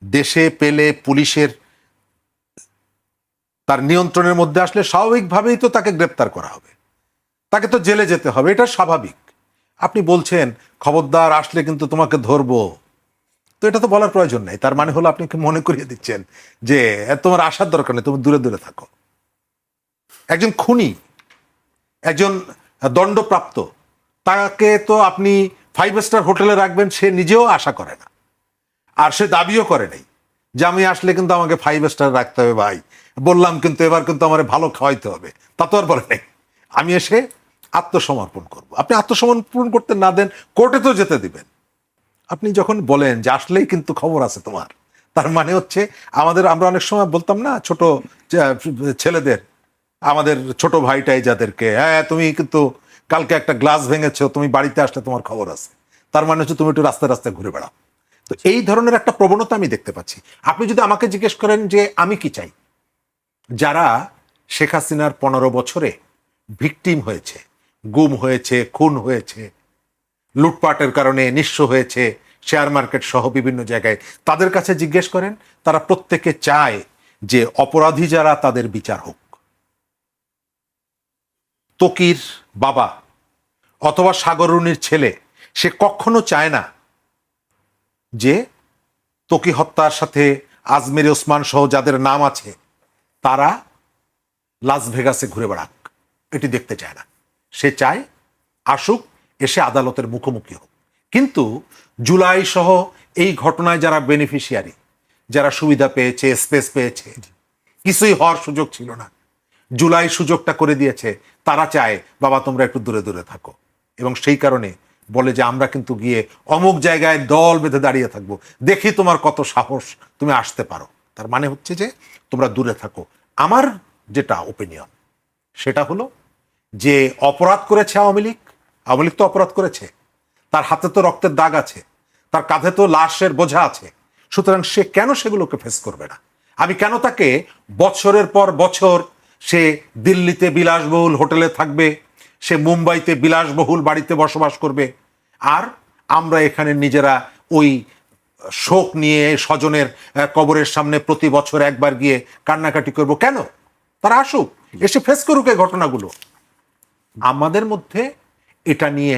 দেশে পেলে পুলিশের তার নিয়ন্ত্রণের মধ্যে আসলে স্বাভাবিকভাবেই তো তাকে গ্রেপ্তার করা হবে, তাকে তো জেলে যেতে হবে, এটা স্বাভাবিক। আপনি বলছেন খবরদার আসলে কিন্তু তোমাকে ধরবো, তো এটা তো বলার প্রয়োজন নেই। তার মানে হলো আপনি কি মনে করিয়ে দিচ্ছেন যে তোমার আসার দরকার নেই, তুমি দূরে দূরে থাকো। একজন খুনি, একজন দণ্ডপ্রাপ্ত, তাকে তো আপনি 5 স্টার হোটেলে রাখবেন, সে নিজেও আশা করে না, আর সে দাবিও করে নাই যে আমি আসলে কিন্তু আমাকে 5 স্টার রাখতে হবে ভাই, বললাম কিন্তু এবার কিন্তু আমার ভালো খাওয়াইতে হবে, তা তো আর বলে নাই। আমি এসে আত্মসমর্পণ করব। আপনি আত্মসমর্পণ করতে না দেন, কোর্টে তো যেতে দিবেন। আপনি যখন বলেন যে আসলেই কিন্তু খবর আছে তোমার, তার মানে হচ্ছে আমরা অনেক সময় বলতাম না ছোট ছেলেদের, আমাদের ছোট ভাইটাই যাদেরকে, হ্যাঁ তুমি কিন্তু কালকে একটা গ্লাস ভেঙেছো, তুমি বাড়িতে আসলে তোমার খবর আছে, তার মানে হচ্ছে তুমি একটু রাস্তায় রাস্তায় ঘুরে বেড়াও। তো এই ধরনের একটা প্রবণতা আমি দেখতে পাচ্ছি। আপনি যদি আমাকে জিজ্ঞেস করেন যে আমি কি চাই, যারা শেখ হাসিনার 15 বছরে ভিকটিম হয়েছে, গুম হয়েছে, খুন হয়েছে, লুটপাটের কারণে নিঃস্ব হয়েছে, শেয়ার মার্কেট সহ বিভিন্ন জায়গায়, তাদের কাছে জিজ্ঞেস করেন, তারা প্রত্যেকে চায় যে অপরাধী যারা তাদের বিচার হোক। তকির বাবা অথবা সাগররুনির ছেলে, সে কখনো চায় না যে তকি হত্যার সাথে আজমের ওসমান সহ যাদের নাম আছে তারা লাস ভেগাসে ঘুরে বেড়াক, এটি দেখতে চায় না। সে চায় আসুক, এসে আদালতের মুখোমুখি হোক। কিন্তু জুলাই সহ এই ঘটনায় যারা বেনিফিশিয়ারি, যারা সুবিধা পেয়েছে, স্পেস পেয়েছে, কিছুই হওয়ার সুযোগ ছিল না, জুলাই সুযোগটা করে দিয়েছে, তারা চায় বাবা তোমরা একটু দূরে দূরে থাকো, এবং সেই কারণে বলে যে আমরা কিন্তু গিয়ে অমুক জায়গায় দল বেঁধে দাঁড়িয়ে থাকবো, দেখি তোমার কত সাহস, তুমি আসতে পারো। তার মানে হচ্ছে যে তোমরা দূরে থাকো। আমার যেটা ওপিনিয়ন সেটা হলো যে অপরাধ করেছে আওয়ামী লীগ, আওয়ামী লীগ তো অপরাধ করেছে, তার হাতে তো রক্তের দাগ আছে, তার কাঁধে তো লাশের বোঝা আছে, সুতরাং সে কেন সেগুলোকে ফেস করবে না? আমি কেন তাকে বছরের পর বছর সে দিল্লিতে বিলাসবহুল হোটেলে থাকবে, সে মুম্বাইতে বিলাসবহুল বাড়িতে বসবাস করবে, আর আমরা এখানে নিজেরা ওই শোক নিয়ে স্বজনের কবরের সামনে প্রতি বছর একবার গিয়ে কান্নাকাটি করব? কেন? তারা আসুক, এসে ফেস করুক এই ঘটনাগুলো। আমাদের মধ্যে এটা নিয়ে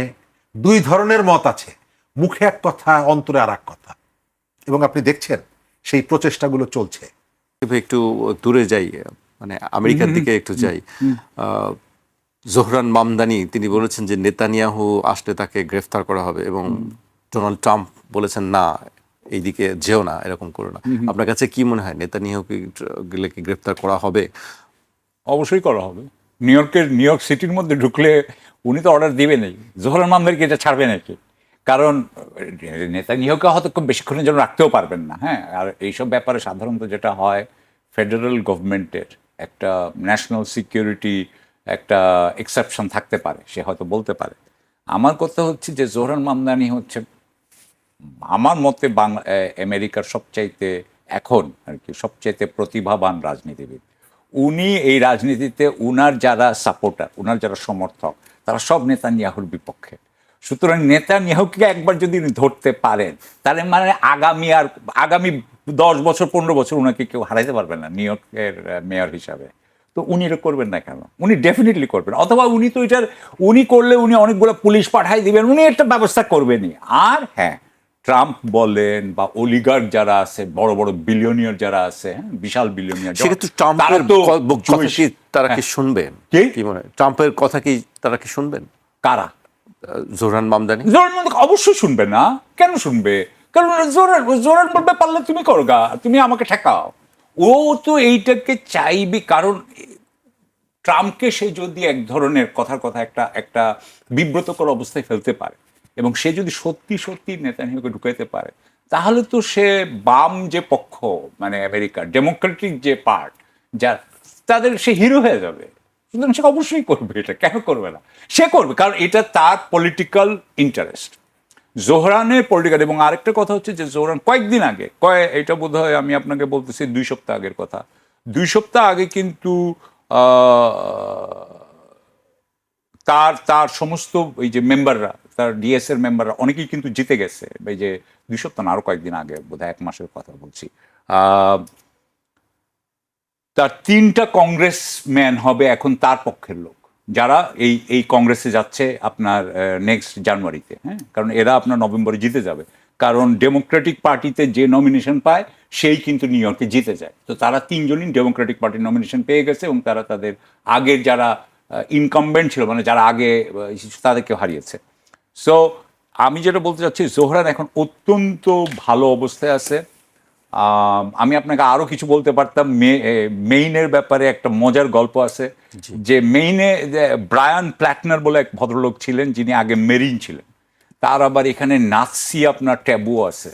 2 ধরনের মত আছে, মুখে এক কথা, অন্তরে আর এক কথা। এবং আপনি দেখছেন সেই প্রচেষ্টাগুলো চলছে। একটু দূরে যাই, মানে আমেরিকার দিকে একটু যাই। জোহরান মামদানি তিনি বলেছেন যে নেতানিয়াহু আসলে তাকে গ্রেফতার করা হবে, এবং ডোনাল্ড ট্রাম্প বলেছেন না, এইদিকে যেও না, এরকম করো না। আপনার কাছে কি মনে হয়, নেতানিয়াহুকে গেলে কি গ্রেফতার করা হবে? অবশ্যই করা হবে। নিউ ইয়র্ক সিটির মধ্যে ঢুকলে উনি তো অর্ডার দিবেনই, জোহরান মামদানিকে এটা ছাড়বে নাকি? কারণ নেতানিয়াহুকে হয়তো খুব বেশিক্ষণের জন্য রাখতেও পারবেন না। হ্যাঁ, আর এইসব ব্যাপারে সাধারণত যেটা হয়, ফেডারেল গভর্নমেন্টের একটা ন্যাশনাল সিকিউরিটি একটা এক্সেপশন থাকতে পারে, সে হয়তো বলতে পারে। আমার কথা হচ্ছে যে জোহরান মামদানি হচ্ছে আমার মতে আমেরিকার সবচাইতে এখন আর কি সবচাইতে প্রতিভাবান রাজনীতিবিদ। উনি এই রাজনীতিতে উনার যারা সাপোর্টার, উনার যারা সমর্থক, তারা সব নেতানিয়াহুর বিপক্ষে। সুতরাং নেতানিয়াহুকে একবার যদি উনি ধরতে পারেন, তাহলে মানে আগামী 10 বছর 15 বছর উনাকে কেউ হারাইতে পারবে না নিউ ইয়র্কের মেয়র হিসাবে। তো উনি এটা করবেন না কেন? উনি ডেফিনেটলি করবেন। অথবা উনি করলে উনি অনেকগুলো পুলিশ পাঠাই দিবেন, উনি একটা ব্যবস্থা করবেনই। আর হ্যাঁ, ট্রাম্প বলেন বা অলিগার্ক যারা আছে, বড় বড় বিলিয়নিয়ার যারা আছে, বিশাল বিলিয়নিয়ার, সেক্ষেত্রে ট্রাম্পের কথা কি তারা কি শুনবেন? কি মনে হয়, ট্রাম্পের কথা কি তারা কি শুনবেন? কারা? জোহরান মামদানি অবশ্যই শুনবে না। কেন শুনবে? কারণ জোরান বলবে পারলে তুমি করো গা, তুমি আমাকে ঠেকাও। ও তো এইটাকে চাইবে, কারণ ট্রাম্পকে সে যদি এক ধরনের কথার কথা একটা বিব্রতকর অবস্থায় ফেলতে পারে, এবং সে যদি সত্যি সত্যি নেতানিয়াহুকে ঢুকাইতে পারে, তাহলে তো সে বাম যে পক্ষ, মানে আমেরিকার ডেমোক্রেটিক যে পার্ট, তাদের সে হিরো হয়ে যাবে। সুতরাং সে অবশ্যই করবে এটা, কেন করবে না? সে করবে, কারণ এটা তার পলিটিক্যাল ইন্টারেস্ট। জোহরানের পলিটিক্যাল। এবং আরেকটা কথা হচ্ছে যে জোহরান কয়েকদিন আগে, এটা বোধ হয় আমি আপনাকে বলতেছি 2 সপ্তাহ আগের কথা, 2 সপ্তাহ আগে কিন্তু তার সমস্ত এই যে মেম্বাররা, তার ডিএস এর মেম্বাররা অনেকেই কিন্তু জিতে গেছে। এই যে 2 সপ্তাহ না, আরো কয়েকদিন আগে, বোধহয় 1 মাসের কথা বলছি। তার 3টা কংগ্রেসম্যান হবে এখন তার পক্ষের লোক, যারা এই কংগ্রেসে যাচ্ছে আপনার নেক্সট জানুয়ারিতে। হ্যাঁ, কারণ এরা আপনার নভেম্বরে জিতে যাবে, কারণ ডেমোক্রেটিক পার্টিতে যে নমিনেশন পায় সেই কিন্তু নিউ ইয়র্কে জিতে যায়। তো তারা 3জনই ডেমোক্রেটিক পার্টির নমিনেশন পেয়ে গেছে, এবং তারা তাদের আগের যারা ইনকামবেন্ট ছিল, মানে যারা আগে, তাদেরকে হারিয়েছে। সো আমি যেটা বলতে চাচ্ছি, জোহরান এখন অত্যন্ত ভালো অবস্থায় আছে। আমি আপনাকে আরো কিছু বলতে পারতাম। মেইনের ব্যাপারে একটা মজার গল্প আছে, যে মেইনে ব্রায়ান প্ল্যাটনার বলে এক ভদ্রলোক ছিলেন, যিনি আগে মেরিন ছিলেন। তার আবার এখানে নাৎসি আপনার ট্যাবু আছে।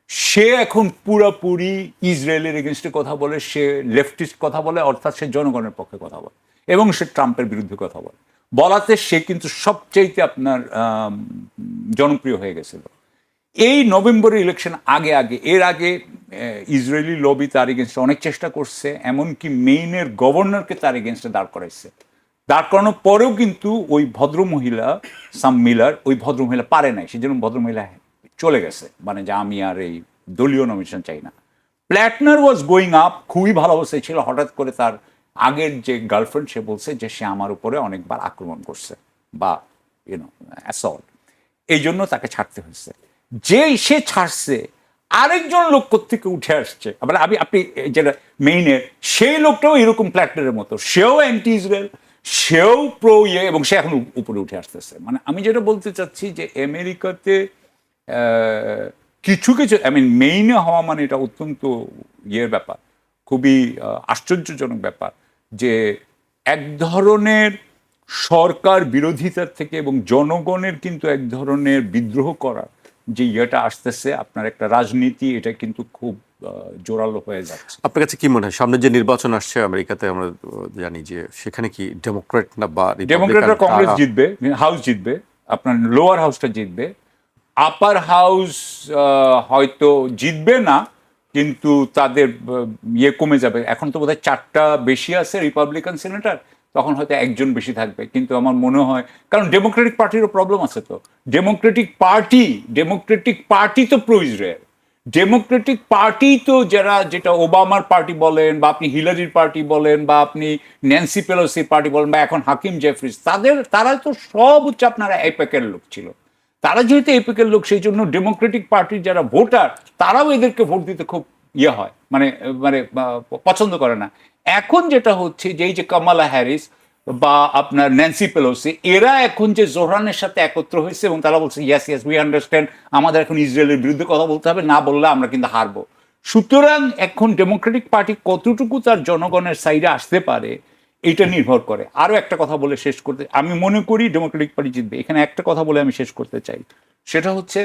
সে এখন পুরোপুরি ইসরায়েলের এগেনস্টে কথা বলে, সে লেফটিস্ট কথা বলে, অর্থাৎ সে জনগণের পক্ষে কথা বলে, এবং সে ট্রাম্পের বিরুদ্ধে কথা বলে। বলাতে সে কিন্তু সবচাইতে আপনার জনপ্রিয় হয়ে গেছিল। এই নভেম্বরের ইলেকশন এর আগে ইসরায়েলি লবি তার এগেনস্টে অনেক চেষ্টা করছে, এমনকি মেইনের গভর্নরকে তার এগেনস্টে দাঁড় করাইছে। দাঁড় করানোর পরেও কিন্তু ওই ভদ্রমহিলা সাম মিলার, ওই ভদ্রমহিলা পারে নাই, সেজন্য ভদ্রমহিলা চলে গেছে, মানে যে আমি আর এই দলীয় নমিনেশন চাই না। প্ল্যাটনার ওয়াজ গোয়িং আপ, খুবই ভালো অবস্থায় ছিল। হঠাৎ করে তার আগের যে গার্লফ্রেন্ড, সে বলছে যে সে আমার উপরে অনেকবার আক্রমণ করছে বা অ্যাসল্ট, এই জন্য তাকে ছাড়তে হয়েছে। যেই সে ছাড়ছে, আরেকজন লোক থেকে উঠে আসছে। আবার আপনি যেটা মেইনের, সেই লোকটাও এরকম প্ল্যাটনারের মতো, সেও অ্যান্টি ইসরায়েল, সেও প্রো এবং সে এখন উপরে উঠে আসতেছে। মানে আমি যেটা বলতে চাচ্ছি যে আমেরিকাতে কিছু মেইনে হওয়া মানে এটা অত্যন্ত ব্যাপার, খুবই আশ্চর্যজনক ব্যাপার, যে এক ধরনের সরকার বিরোধিতার থেকে এবং জনগণের কিন্তু এক ধরনের বিদ্রোহ করার যে আসতেছে, আপনার একটা রাজনীতি, এটা কিন্তু খুব জোরালো হয়ে যাচ্ছে। আপনার কাছে কি মনে হয়, সামনে যে নির্বাচন আসছে আমেরিকাতে, আমরা জানি যে সেখানে কি ডেমোক্রেট না বা ডেমোক্রেটরা কংগ্রেস জিতবে, হাউস জিতবে, আপনার লোয়ার হাউসটা জিতবে, আপার হাউস হয়তো জিতবে না, কিন্তু তাদের কমে যাবে। এখন তো বোধহয় 4টা বেশি আছে রিপাবলিকান সিনেটর, তখন হয়তো একজন বেশি থাকবে। কিন্তু আমার মনে হয়, কারণ ডেমোক্রেটিক পার্টিরও প্রবলেম আছে, তো ডেমোক্রেটিক পার্টি তো প্রো ইসরায়েল, ডেমোক্রেটিক পার্টি তো যেটা ওবামার পার্টি বলেন, বা আপনি হিলারির পার্টি বলেন, বা আপনি ন্যান্সি পেলোসির পার্টি বলেন, বা এখন হাকিম জেফরিস, তারা তো সব হচ্ছে আপনার এপেকের লোক ছিল। তারা যেহেতু এপিকের লোক, সেই জন্য ডেমোক্রেটিক পার্টির যারা ভোটার, তারাও এদেরকে ভোট দিতে খুব ইয়ে হয়, মানে মানে পছন্দ করে না। এখন যেটা হচ্ছে যে এই যে কামালা হ্যারিস বা আপনার ন্যান্সি পেলোসি, এরা এখন যে জোহরানের সাথে একত্র হয়েছে এবং তারা বলছে ইয়েস ইয়েস উই আন্ডারস্ট্যান্ড, আমাদের এখন ইসরায়েলের বিরুদ্ধে কথা বলতে হবে, না বললে আমরা কিন্তু হারবো। সুতরাং এখন ডেমোক্রেটিক পার্টি কতটুকু তার জনগণের সাইডে আসতে পারে এইটা নির্ভর করে। আরো একটা কথা বলে শেষ করতে, আমি মনে করি ডেমোক্রেটিক পার্টি জিতবে। এখানে একটা কথা বলে আমি শেষ করতে চাই, সেটা হচ্ছে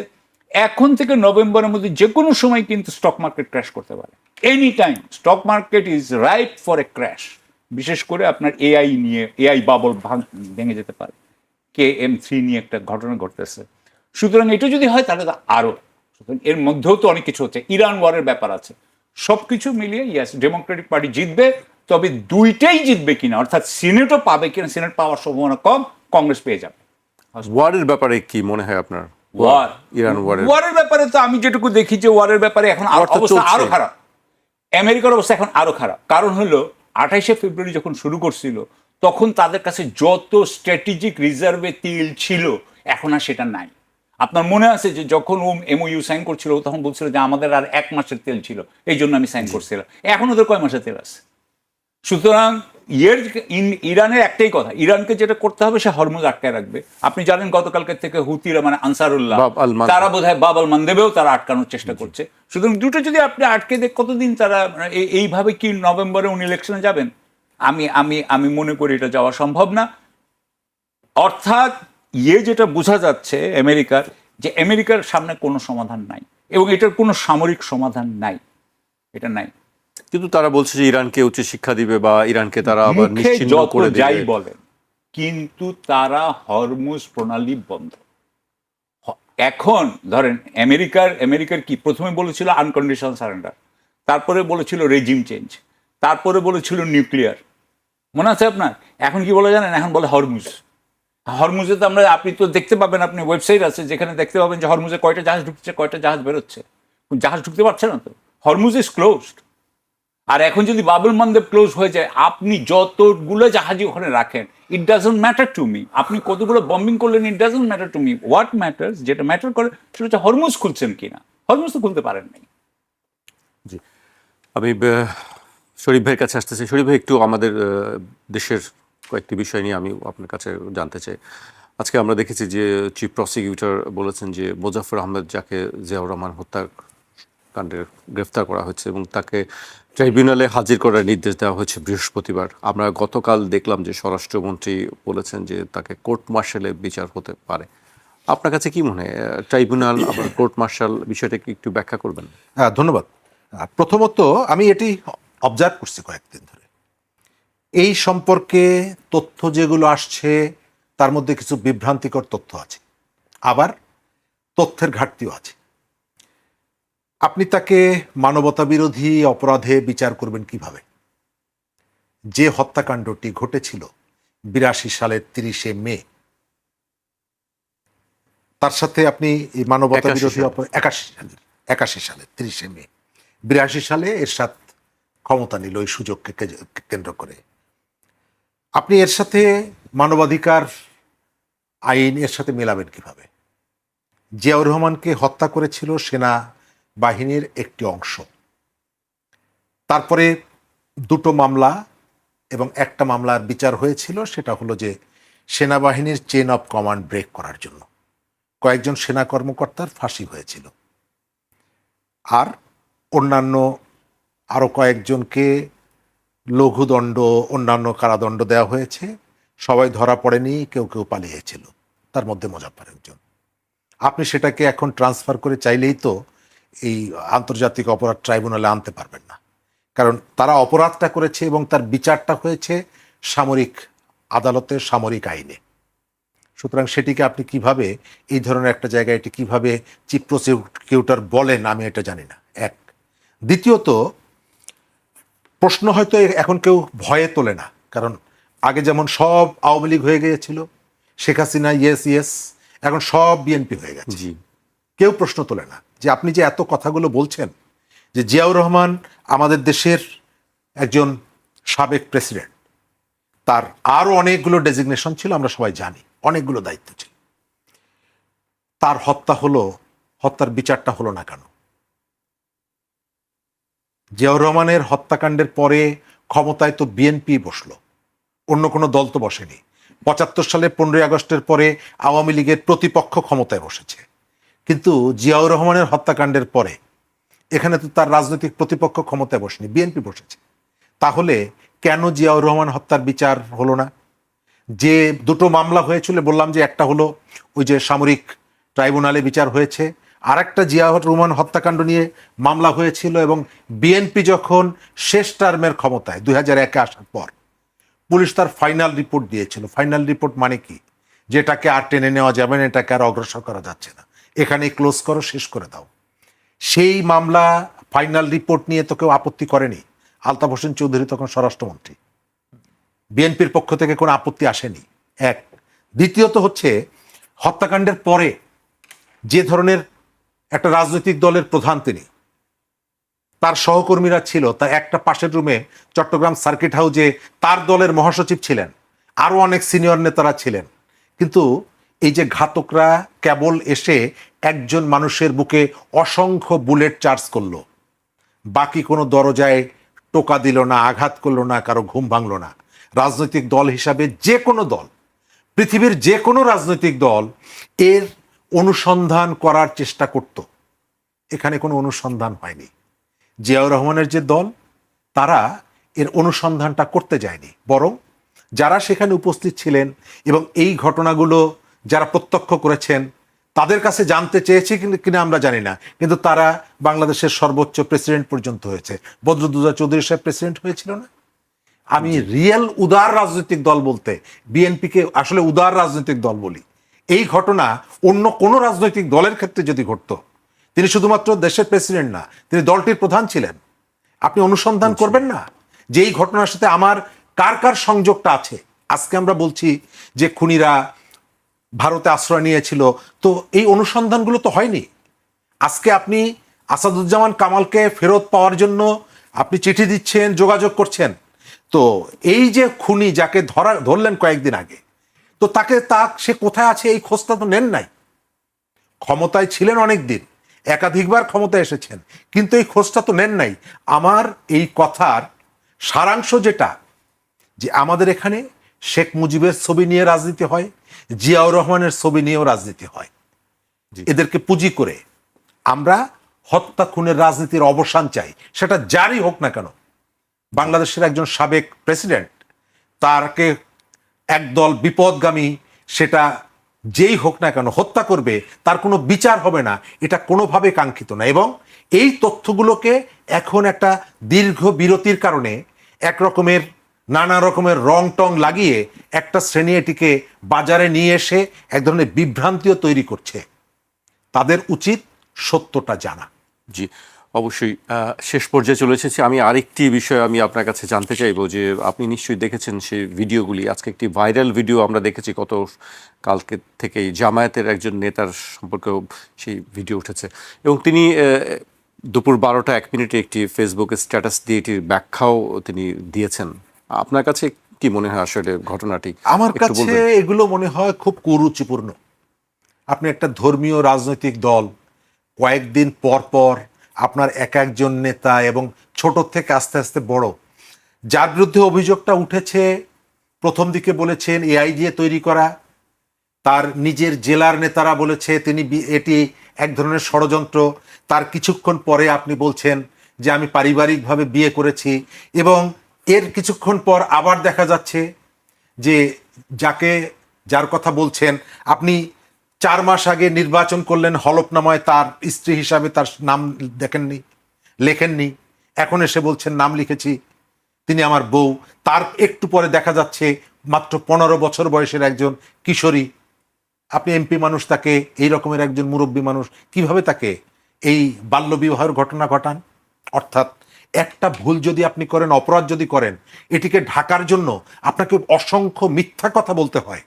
এখন থেকে নভেম্বরের মধ্যে যে কোনো সময় কিন্তু স্টক মার্কেট ক্র্যাশ করতে পারে। Any time stock market is right for a crash. বিশেষ করে আপনার এআই নিয়ে, এআই বাবল ভেঙে যেতে পারে। KM3 নিয়ে একটা ঘটনা ঘটতেছে। সুতরাং এটা যদি হয় তাহলে তো আরো, এর মধ্যেও তো অনেক কিছু হচ্ছে, ইরান ওয়ারের ব্যাপার আছে, সবকিছু মিলিয়ে ইয়াস ডেমোক্রেটিক পার্টি জিতবে। তবে দুইটাই জিতবে কিনা, অর্থাৎ সিনেটও পাবে কিনা, সিনেট পাওয়ার সম্ভাবনা কম, কংগ্রেস পেয়ে যাবে। ওয়ারের ব্যাপারে কি মনে হয় আপনার? ওয়ার, ইরান ওয়ারের ব্যাপারে তো আমি যেটুকু দেখি যে ওয়ারের ব্যাপারে এখন অবস্থা আরো খারাপ। আমেরিকার অবস্থা এখন আরো খারাপ। কারণ হলো 28শে ফেব্রুয়ারি যখন শুরু করছিল তখন তাদের কাছে যত স্ট্র্যাটেজিক রিজার্ভে তেল ছিল এখন আর সেটা নাই। আপনার মনে আছে যে যখন ও MOU সাইন করছিল তখন বলছিল যে আমাদের আর 1 মাসের তেল ছিল, এই জন্য আমি সাইন করছিলাম। এখন ওদের কয় মাসের তেল আছে? সুতরাং ইরানের একটাই কথা, ইরানকে যেটা করতে হবে সে হরমুজ আটকায় রাখবে। আপনি জানেন গতকালকে থেকে হুতিরা মানে আনসারুল্লাহ তারা বোধহয় বাব আল মানদেবেও তারা আটকানোর চেষ্টা করছে। সুতরাং দুটো যদি আপনি আটকে দেখ, কতদিন তারা এইভাবে কি নভেম্বরে উনি ইলেকশনে যাবেন? আমি আমি আমি মনে করি এটা যাওয়া সম্ভব না। অর্থাৎ যেটা বোঝা যাচ্ছে আমেরিকার, যে আমেরিকার সামনে কোনো সমাধান নাই এবং এটার কোনো সামরিক সমাধান নাই, এটা নাই। কিন্তু তারা বলছে যে ইরানকে উচ্চ শিক্ষা দিবে বা ইরানকে তারা আবার নিশ্চিহ্ন করে দিবে। যাই বলেন, কিন্তু তারা হরমুজ প্রণালী বন্ধ। এখন ধরেন আমেরিকার কি প্রথমে বলেছিল আনকন্ডিশনাল সারেন্ডার, তারপরে বলেছিল রেজিম চেঞ্জ, তারপরে বলেছিল নিউক্লিয়ার, মনে আছে আপনার? এখন কি বলে জানেন? এখন বলে হরমুজ। হরমুজে তো আপনি তো দেখতে পাবেন, আপনি ওয়েবসাইট আছে যেখানে দেখতে পাবেন যে হরমুজে কয়টা জাহাজ ঢুকছে, কয়টা জাহাজ বেরোচ্ছে। জাহাজ ঢুকতে পারছে না তো, হরমুজ ইজ ক্লোজড। আর এখন যদি বাবুল মানদেব ক্লোজ হয়ে যায়, আপনি যতগুলো জাহাজই ওখানে রাখেন, it doesn't matter to me. আপনি কতগুলো বম্বিং করলেন, it doesn't matter to me. What matters, যেটা ম্যাটার করে সেটা হচ্ছে হরমুজ খুলছেন কিনা। হরমুজ তো খুলতে পারেন নাই। জি, আমি শরীফ ভাইয়ের কাছে আসতে চাই। শরীফ ভাই, একটু আমাদের দেশের কয়েকটি বিষয় নিয়ে আমি আপনার কাছে জানতে চাই। আজকে আমরা দেখেছি যে চিফ প্রসিকিউটর বলেছেন যে মোজাফফর আহমেদ, যাকে জিয়াউর রহমান হত্যাকাণ্ডে গ্রেফতার করা হয়েছে এবং তাকে ট্রাইব্যুনালে হাজির করার নির্দেশ দেওয়া হয়েছে বৃহস্পতিবার। আমরা গতকাল দেখলাম যে স্বরাষ্ট্রমন্ত্রী বলেছেন যে তাকে কোর্ট মার্শালে বিচার হতে পারে। আপনার কাছে কি মনে হয়, ট্রাইব্যুনাল আবার কোর্ট মার্শাল বিষয়টাকে একটু ব্যাখ্যা করবেন? ধন্যবাদ। প্রথমত আমি এটি অবজার্ভ করছি কয়েকদিন ধরে, এই সম্পর্কে তথ্য যেগুলো আসছে তার মধ্যে কিছু বিভ্রান্তিকর তথ্য আছে, আবার তথ্যের ঘাটতিও আছে। আপনি তাকে মানবতা বিরোধী অপরাধে বিচার করবেন কিভাবে? যে হত্যাকাণ্ডটি ঘটেছিল 82 সালের 30শে মে, তার সাথে আপনি এই মানবতা বিরোধী 81 সালের 30শে মে, 82 সালে এরশাদ ক্ষমতা নিল ওই সুযোগকে কেন্দ্র করে। আপনি এর সাথে মানবাধিকার আইন এর সাথে মেলাবেন কিভাবে? জিয়াউর রহমানকে হত্যা করেছিল সেনা বাহিনীর একটি অংশ, তারপরে দুটো মামলা এবং একটা মামলার বিচার হয়েছিল, সেটা হলো যে সেনাবাহিনীর চেইন অফ কমান্ড ব্রেক করার জন্য কয়েকজন সেনা কর্মকর্তার ফাঁসি হয়েছিল, আর অন্যান্য আরও কয়েকজনকে লঘুদণ্ড, অন্যান্য কারাদণ্ড দেওয়া হয়েছে। সবাই ধরা পড়েনি, কেউ কেউ পালিয়েছিল, তার মধ্যে মোজাফফর একজন। আপনি সেটাকে এখন ট্রান্সফার করে চাইলেই তো এই আন্তর্জাতিক অপরাধ ট্রাইব্যুনালে আনতে পারবেন না, কারণ তারা অপরাধটা করেছে এবং তার বিচারটা হয়েছে সামরিক আদালতে, সামরিক আইনে। সুতরাং সেটিকে আপনি কিভাবে এই ধরনের একটা জায়গায় এটি কিভাবে চিফ প্রসিকিউটর বলেন, আমি এটা জানি না। এক, দ্বিতীয়ত প্রশ্ন হয়তো এখন কেউ ভয়ে তোলে না, কারণ আগে যেমন সব আওয়ামী লীগ হয়ে গিয়েছিল, শেখ হাসিনা ইয়েস ইয়েস, এখন সব বিএনপি হয়ে গেছে। কেউ প্রশ্ন তোলে না যে আপনি যে এত কথাগুলো বলছেন, যে জিয়াউর রহমান আমাদের দেশের একজন সাবেক প্রেসিডেন্ট, তার আরও অনেকগুলো ডেজিগনেশন ছিল, আমরা সবাই জানি, অনেকগুলো দায়িত্ব ছিল। তার হত্যা হলো, হত্যার বিচারটা হলো না কেন? জিয়াউর রহমানের হত্যাকাণ্ডের পরে ক্ষমতায় তো বিএনপি বসলো, অন্য কোনো দল তো বসেনি। ৭৫ সালে 15ই আগস্টের পরে আওয়ামী লীগের প্রতিপক্ষ ক্ষমতায় বসেছে, কিন্তু জিয়াউর রহমানের হত্যাকাণ্ডের পরে এখানে তো তার রাজনৈতিক প্রতিপক্ষ ক্ষমতায় বসেনি, বিএনপি বসেছে। তাহলে কেন জিয়াউর রহমান হত্যার বিচার হলো না? যে দুটো মামলা হয়েছিল, বললাম যে একটা হলো ওই যে সামরিক ট্রাইব্যুনালে বিচার হয়েছে, আর একটা জিয়াউর রহমান হত্যাকাণ্ড নিয়ে মামলা হয়েছিল। এবং বিএনপি যখন শেষ টার্মের ক্ষমতায় 2001-এ আসার পর পুলিশ তার ফাইনাল রিপোর্ট দিয়েছিল। ফাইনাল রিপোর্ট মানে কি? যেটাকে আর টেনে নেওয়া যাবে না, এটাকে আর অগ্রসর করা যাচ্ছে না, এখানেই ক্লোজ করো, শেষ করে দাও। সেই মামলা ফাইনাল রিপোর্ট নিয়ে তো কেউ আপত্তি করেনি। আলতাফ হোসেন চৌধুরী তখন স্বরাষ্ট্রমন্ত্রী, বিএনপির পক্ষ থেকে কোনো আপত্তি আসেনি। এক। দ্বিতীয়ত হচ্ছে, হত্যাকাণ্ডের পরে যে ধরনের একটা রাজনৈতিক দলের প্রধান তিনি, তার সহকর্মীরা ছিল, তার একটা পাশের রুমে চট্টগ্রাম সার্কিট হাউসে তার দলের মহাসচিব ছিলেন, আরও অনেক সিনিয়র নেতারা ছিলেন। কিন্তু এই যে ঘাতকরা কেবল এসে একজন মানুষের বুকে অসংখ্য বুলেট চার্জ করলো, বাকি কোনো দরজায় টোকা দিল না, আঘাত করলো না, কারো ঘুম ভাঙলো না। রাজনৈতিক দল হিসাবে যে কোনো দল, পৃথিবীর যে কোনো রাজনৈতিক দল এর অনুসন্ধান করার চেষ্টা করত, এখানে কোনো অনুসন্ধান হয়নি। জিয়াউর রহমানের যে দল, তারা এর অনুসন্ধানটা করতে যায়নি, বরং যারা সেখানে উপস্থিত ছিলেন এবং এই ঘটনাগুলো যারা প্রত্যক্ষ করেছেন তাদের কাছে জানতে চেয়েছে কিনা আমরা জানি না, কিন্তু তারা বাংলাদেশের সর্বোচ্চ প্রেসিডেন্ট পর্যন্ত হয়েছে। বদরুদ্দোজা চৌধুরী সাহেব প্রেসিডেন্ট হয়েছিল না? আমি রিয়েল উদার রাজনৈতিক দল বলতে বিএনপিকে আসলে উদার রাজনৈতিক দল বলি। এই ঘটনা অন্য কোনো রাজনৈতিক দলের ক্ষেত্রে যদি ঘটতো, তিনি শুধুমাত্র দেশের প্রেসিডেন্ট না, তিনি দলটির প্রধান ছিলেন, আপনি অনুসন্ধান করবেন না যে এই ঘটনার সাথে আমার কার কার সংযোগটা আছে? আজকে আমরা বলছি যে খুনিরা ভারতে আশ্রয় নিয়েছিল, তো এই অনুসন্ধানগুলো তো হয়নি। আজকে আপনি আসাদুজ্জামান কামালকে ফেরত পাওয়ার জন্য আপনি চিঠি দিচ্ছেন, যোগাযোগ করছেন, তো এই যে খুনি যাকে ধরলেন কয়েকদিন আগে, তো সে কোথায় আছে এই খোঁজটা তো নেন নাই। ক্ষমতায় ছিলেন অনেক দিন, একাধিকবার ক্ষমতায় এসেছেন, কিন্তু এই খোঁজটা তো নেন নাই। আমার এই কথার সারাংশ যেটা, যে আমাদের এখানে শেখ মুজিবের ছবি নিয়ে রাজনীতি হয়, জিয়াউর রহমানের ছবি নিয়েও রাজনীতি হয়। এদেরকে পুঁজি করে আমরা হত্যা খুনের রাজনীতির অবসান চাই, সেটা যারই হোক না কেন। বাংলাদেশের একজন সাবেক প্রেসিডেন্ট, তারকে একদল বিপদগামী, সেটা যেই হোক না কেন, হত্যা করবে, তার কোনো বিচার হবে না, এটা কোনোভাবে কাঙ্ক্ষিত না। এবং এই তথ্যগুলোকে এখন একটা দীর্ঘ বিরতির কারণে একরকমের নানা রকমের রং টং লাগিয়ে একটা শ্রেণী এটিকে বাজারে নিয়ে এসে এক ধরনের বিভ্রান্তিও তৈরি করছে। তাদের উচিত সত্যটা জানা। জি, অবশ্যই। শেষ পর্যায়ে চলে এসেছি। আমি আরেকটি বিষয় আমি আপনার কাছে জানতে চাইবো, যে আপনি নিশ্চয়ই দেখেছেন সেই ভিডিওগুলি। আজকে একটি ভাইরাল ভিডিও আমরা দেখেছি, কালকে থেকেই জামায়াতের একজন নেতার সম্পর্কেও সেই ভিডিও উঠেছে, এবং তিনি দুপুর 12টা 1 মিনিটে একটি ফেসবুকে স্ট্যাটাস দিয়ে এটির ব্যাখ্যাও তিনি দিয়েছেন। আপনার কাছে কি মনে হয় আসলে ঘটনাটি? আমার কাছে এগুলো মনে হয় খুব কুরুচিপূর্ণ। আপনি একটা ধর্মীয় রাজনৈতিক দল, কয়েকদিন পর পর আপনার একজন নেতা, এবং ছোট থেকে আস্তে আস্তে বড়, যার বিরুদ্ধে অভিযোগটা উঠেছে, প্রথম দিকে বলেছেন এআই দিয়ে তৈরি করা, তার নিজের জেলার নেতারা বলেছে এটি এক ধরনের ষড়যন্ত্র, তার কিছুক্ষণ পরে আপনি বলছেন যে আমি পারিবারিকভাবে বিয়ে করেছি, এবং এর কিছুক্ষণ পর আবার দেখা যাচ্ছে যে যার কথা বলছেন আপনি 4 মাস আগে নির্বাচন করলেন, হলফনামায় তার স্ত্রী হিসাবে তার নাম লেখেননি, এখন এসে বলছেন নাম লিখেছি, তিনি আমার বউ। তার একটু পরে দেখা যাচ্ছে মাত্র 15 বছর বয়সের একজন কিশোরী, আপনি এমপি মানুষ, তাকে এই রকমের একজন মুরব্বী মানুষ কিভাবে তাকে এই বাল্যবিবাহের ঘটনা ঘটান? অর্থাৎ একটা ভুল যদি আপনি করেন, অপরাধ যদি করেন, এটিকে ঢাকার জন্য আপনাকে অসংখ্য মিথ্যা কথা বলতে হয়।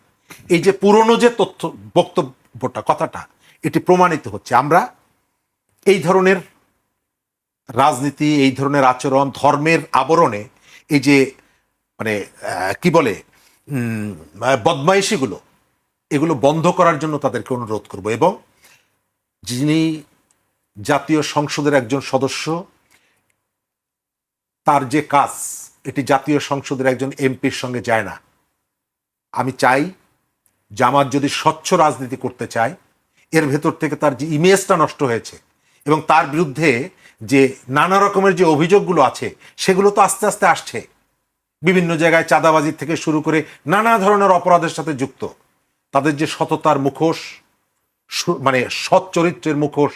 এই যে পুরনো যে তথ্য বক্তব্যটা, কথাটা, এটি প্রমাণিত হচ্ছে। আমরা এই ধরনের রাজনীতি, এই ধরনের আচরণ, ধর্মের আবরণে এই যে মানে কি বলে বদমাইশিগুলো, এগুলো বন্ধ করার জন্য তাদেরকে অনুরোধ করব। এবং যিনি জাতীয় সংসদের একজন সদস্য, তার যে কাজ এটি জাতীয় সংসদের একজন এমপির সঙ্গে যায় না। আমি চাই জামাত যদি স্বচ্ছ রাজনীতি করতে চায়, এর ভেতর থেকে তার যে ইমেজটা নষ্ট হয়েছে এবং তার বিরুদ্ধে যে নানা রকমের যে অভিযোগগুলো আছে সেগুলো তো আস্তে আস্তে আসছে। বিভিন্ন জায়গায় চাঁদাবাজি থেকে শুরু করে নানা ধরনের অপরাধের সাথে যুক্ত। তাদের যে সততার মুখোশ, মানে সৎ চরিত্রের মুখোশ,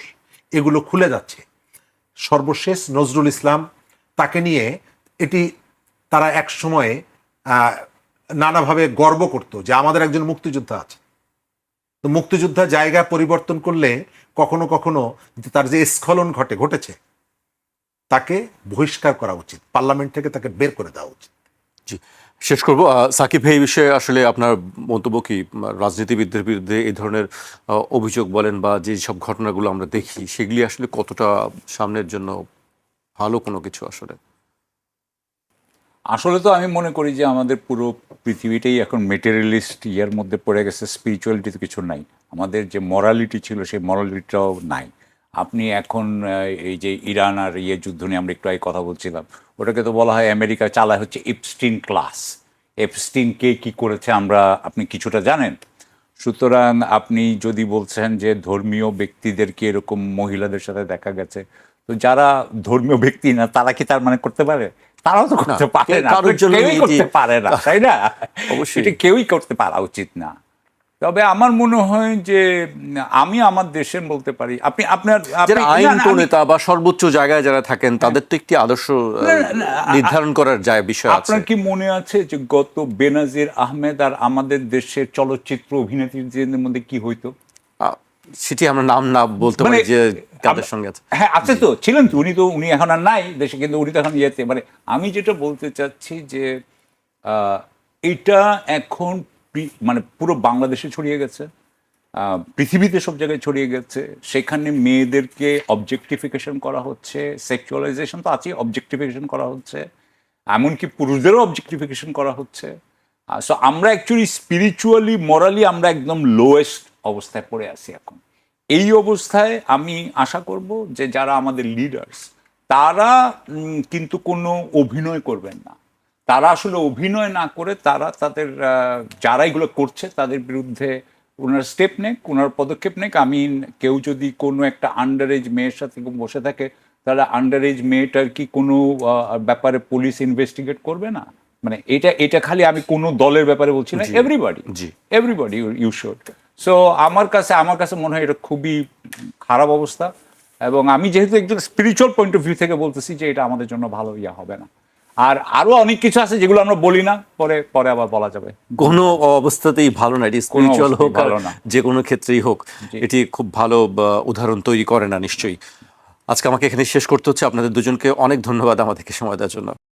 এগুলো খুলে যাচ্ছে। সর্বশেষ নজরুল ইসলাম, তাকে নিয়ে এটি তারা এক সময়ে নানাভাবে গর্ব করত যে আমাদের একজন মুক্তিযোদ্ধা আছে। তো মুক্তিযোদ্ধা জায়গা পরিবর্তন করলে কখনো কখনো তার যে স্খলন ঘটেছে, তাকে বহিষ্কার করা উচিত, পার্লামেন্ট থেকে তাকে বের করে দেওয়া উচিত। জি, শেষ করব। সাকিব ভাই, এই বিষয়ে আসলে আপনার মন্তব্য কি? রাজনীতিবিদদের বিরুদ্ধে এই ধরনের অভিযোগ বলেন বা যে সব ঘটনাগুলো আমরা দেখি, সেগুলি আসলে কতটা সামনের জন্য ভালো কোনো কিছু? আসলে তো আমি মনে করি যে আমাদের পুরো পৃথিবীটাই এখন মেটেরিয়ালিস্ট ইয়ার মধ্যে পড়ে গেছে। স্পিরিচুয়ালিটি তো কিছু নাই, আমাদের যে মরালিটি ছিল সেই মরালিটিটাও নাই। আপনি এখন এই যে ইরান আর যুদ্ধ নিয়ে আমরা একটু আগে কথা বলছিলাম, ওটাকে তো বলা হয় আমেরিকা চালায় হচ্ছে এপস্টিন ক্লাস। এপস্টিন কে কি করেছে আপনি কিছুটা জানেন। সুতরাং আপনি যদি বলছেন যে ধর্মীয় ব্যক্তিদেরকে এরকম মহিলাদের সাথে দেখা গেছে, তো যারা ধর্মীয় ব্যক্তি না তারা কি তার মানে করতে পারে? তারাও তো করতে পারে না, কেউই করতে পারে না, তাই না? অবশ্যই এটা কেউই করতে পারা উচিত না। তবে আমার মনে হয় যে আমি আমার দেশের বলতে পারি, আপনার আইন প্রণেতা বা সর্বোচ্চ জায়গায় যারা থাকেন তাদের তো একটি আদর্শ নির্ধারণ করার যায় বিষয় আছে। আপনার কি মনে আছে যে গত বেনাজির আহমেদ আর আমাদের দেশের চলচ্চিত্র অভিনেত্রীদের মধ্যে কি হইতো? সেটি আমরা নাম না বলতে পারি যে তাদের সঙ্গে আছে। হ্যাঁ, আছে তো, ছিলেন তো, উনি এখন আর নাই দেশে, কিন্তু উনি তো এখন ইয়েতে, মানে আমি যেটা বলতে চাচ্ছি যে এটা এখন মানে পুরো বাংলাদেশে ছড়িয়ে গেছে, পৃথিবীতে সব জায়গায় ছড়িয়ে গেছে। সেখানে মেয়েদেরকে অবজেক্টিফিকেশন করা হচ্ছে, সেক্সুয়ালাইজেশন তো আছে, অবজেক্টিফিকেশন করা হচ্ছে, এমনকি পুরুষদেরও অবজেক্টিফিকেশন করা হচ্ছে। সো আমরা অ্যাকচুয়ালি স্পিরিচুয়ালি মরালি আমরা একদম লোয়েস্ট অবস্থায় পড়ে আছি এখন। এই অবস্থায় আমি আশা করব যে যারা আমাদের লিডার্স, তারা কিন্তু কোনো অভিনয় করবেন না। তারা আসলে অভিনয় না করে তারা তাদের যারা এগুলো করছে তাদের বিরুদ্ধে ওনার স্টেপ নেক, ওনার পদক্ষেপ নেক। কেউ যদি কোনো একটা আন্ডার এজ মেয়ের সাথে বসে থাকে, তাহলে আন্ডার এজ মেয়েটার কি কোনো ব্যাপারে পুলিশ ইনভেস্টিগেট করবে না? মানে এটা খালি আমি কোনো দলের ব্যাপারে বলছি না, এভরিবডি ইউ শুড। সো আমার কাছে মনে হয় এটা খুবই খারাপ অবস্থা, এবং আমি যেহেতু একজন স্পিরিচুয়াল পয়েন্ট অফ ভিউ থেকে বলতেছি যে এটা আমাদের জন্য ভালো হবে না। আর আরো অনেক কিছু আছে যেগুলো আমরা বলি না, পরে আবার বলা যাবে। কোনো অবস্থাতেই ভালো না, এটি স্পিরিচুয়াল হোক আর যে কোনো ক্ষেত্রেই হোক, এটি খুব ভালো উদাহরণ তৈরি করে না নিশ্চয়ই। আজকে আমাকে এখানে শেষ করতে হচ্ছে। আপনাদের দুজনকে অনেক ধন্যবাদ আমাদেরকে সময় দেওয়ার জন্য।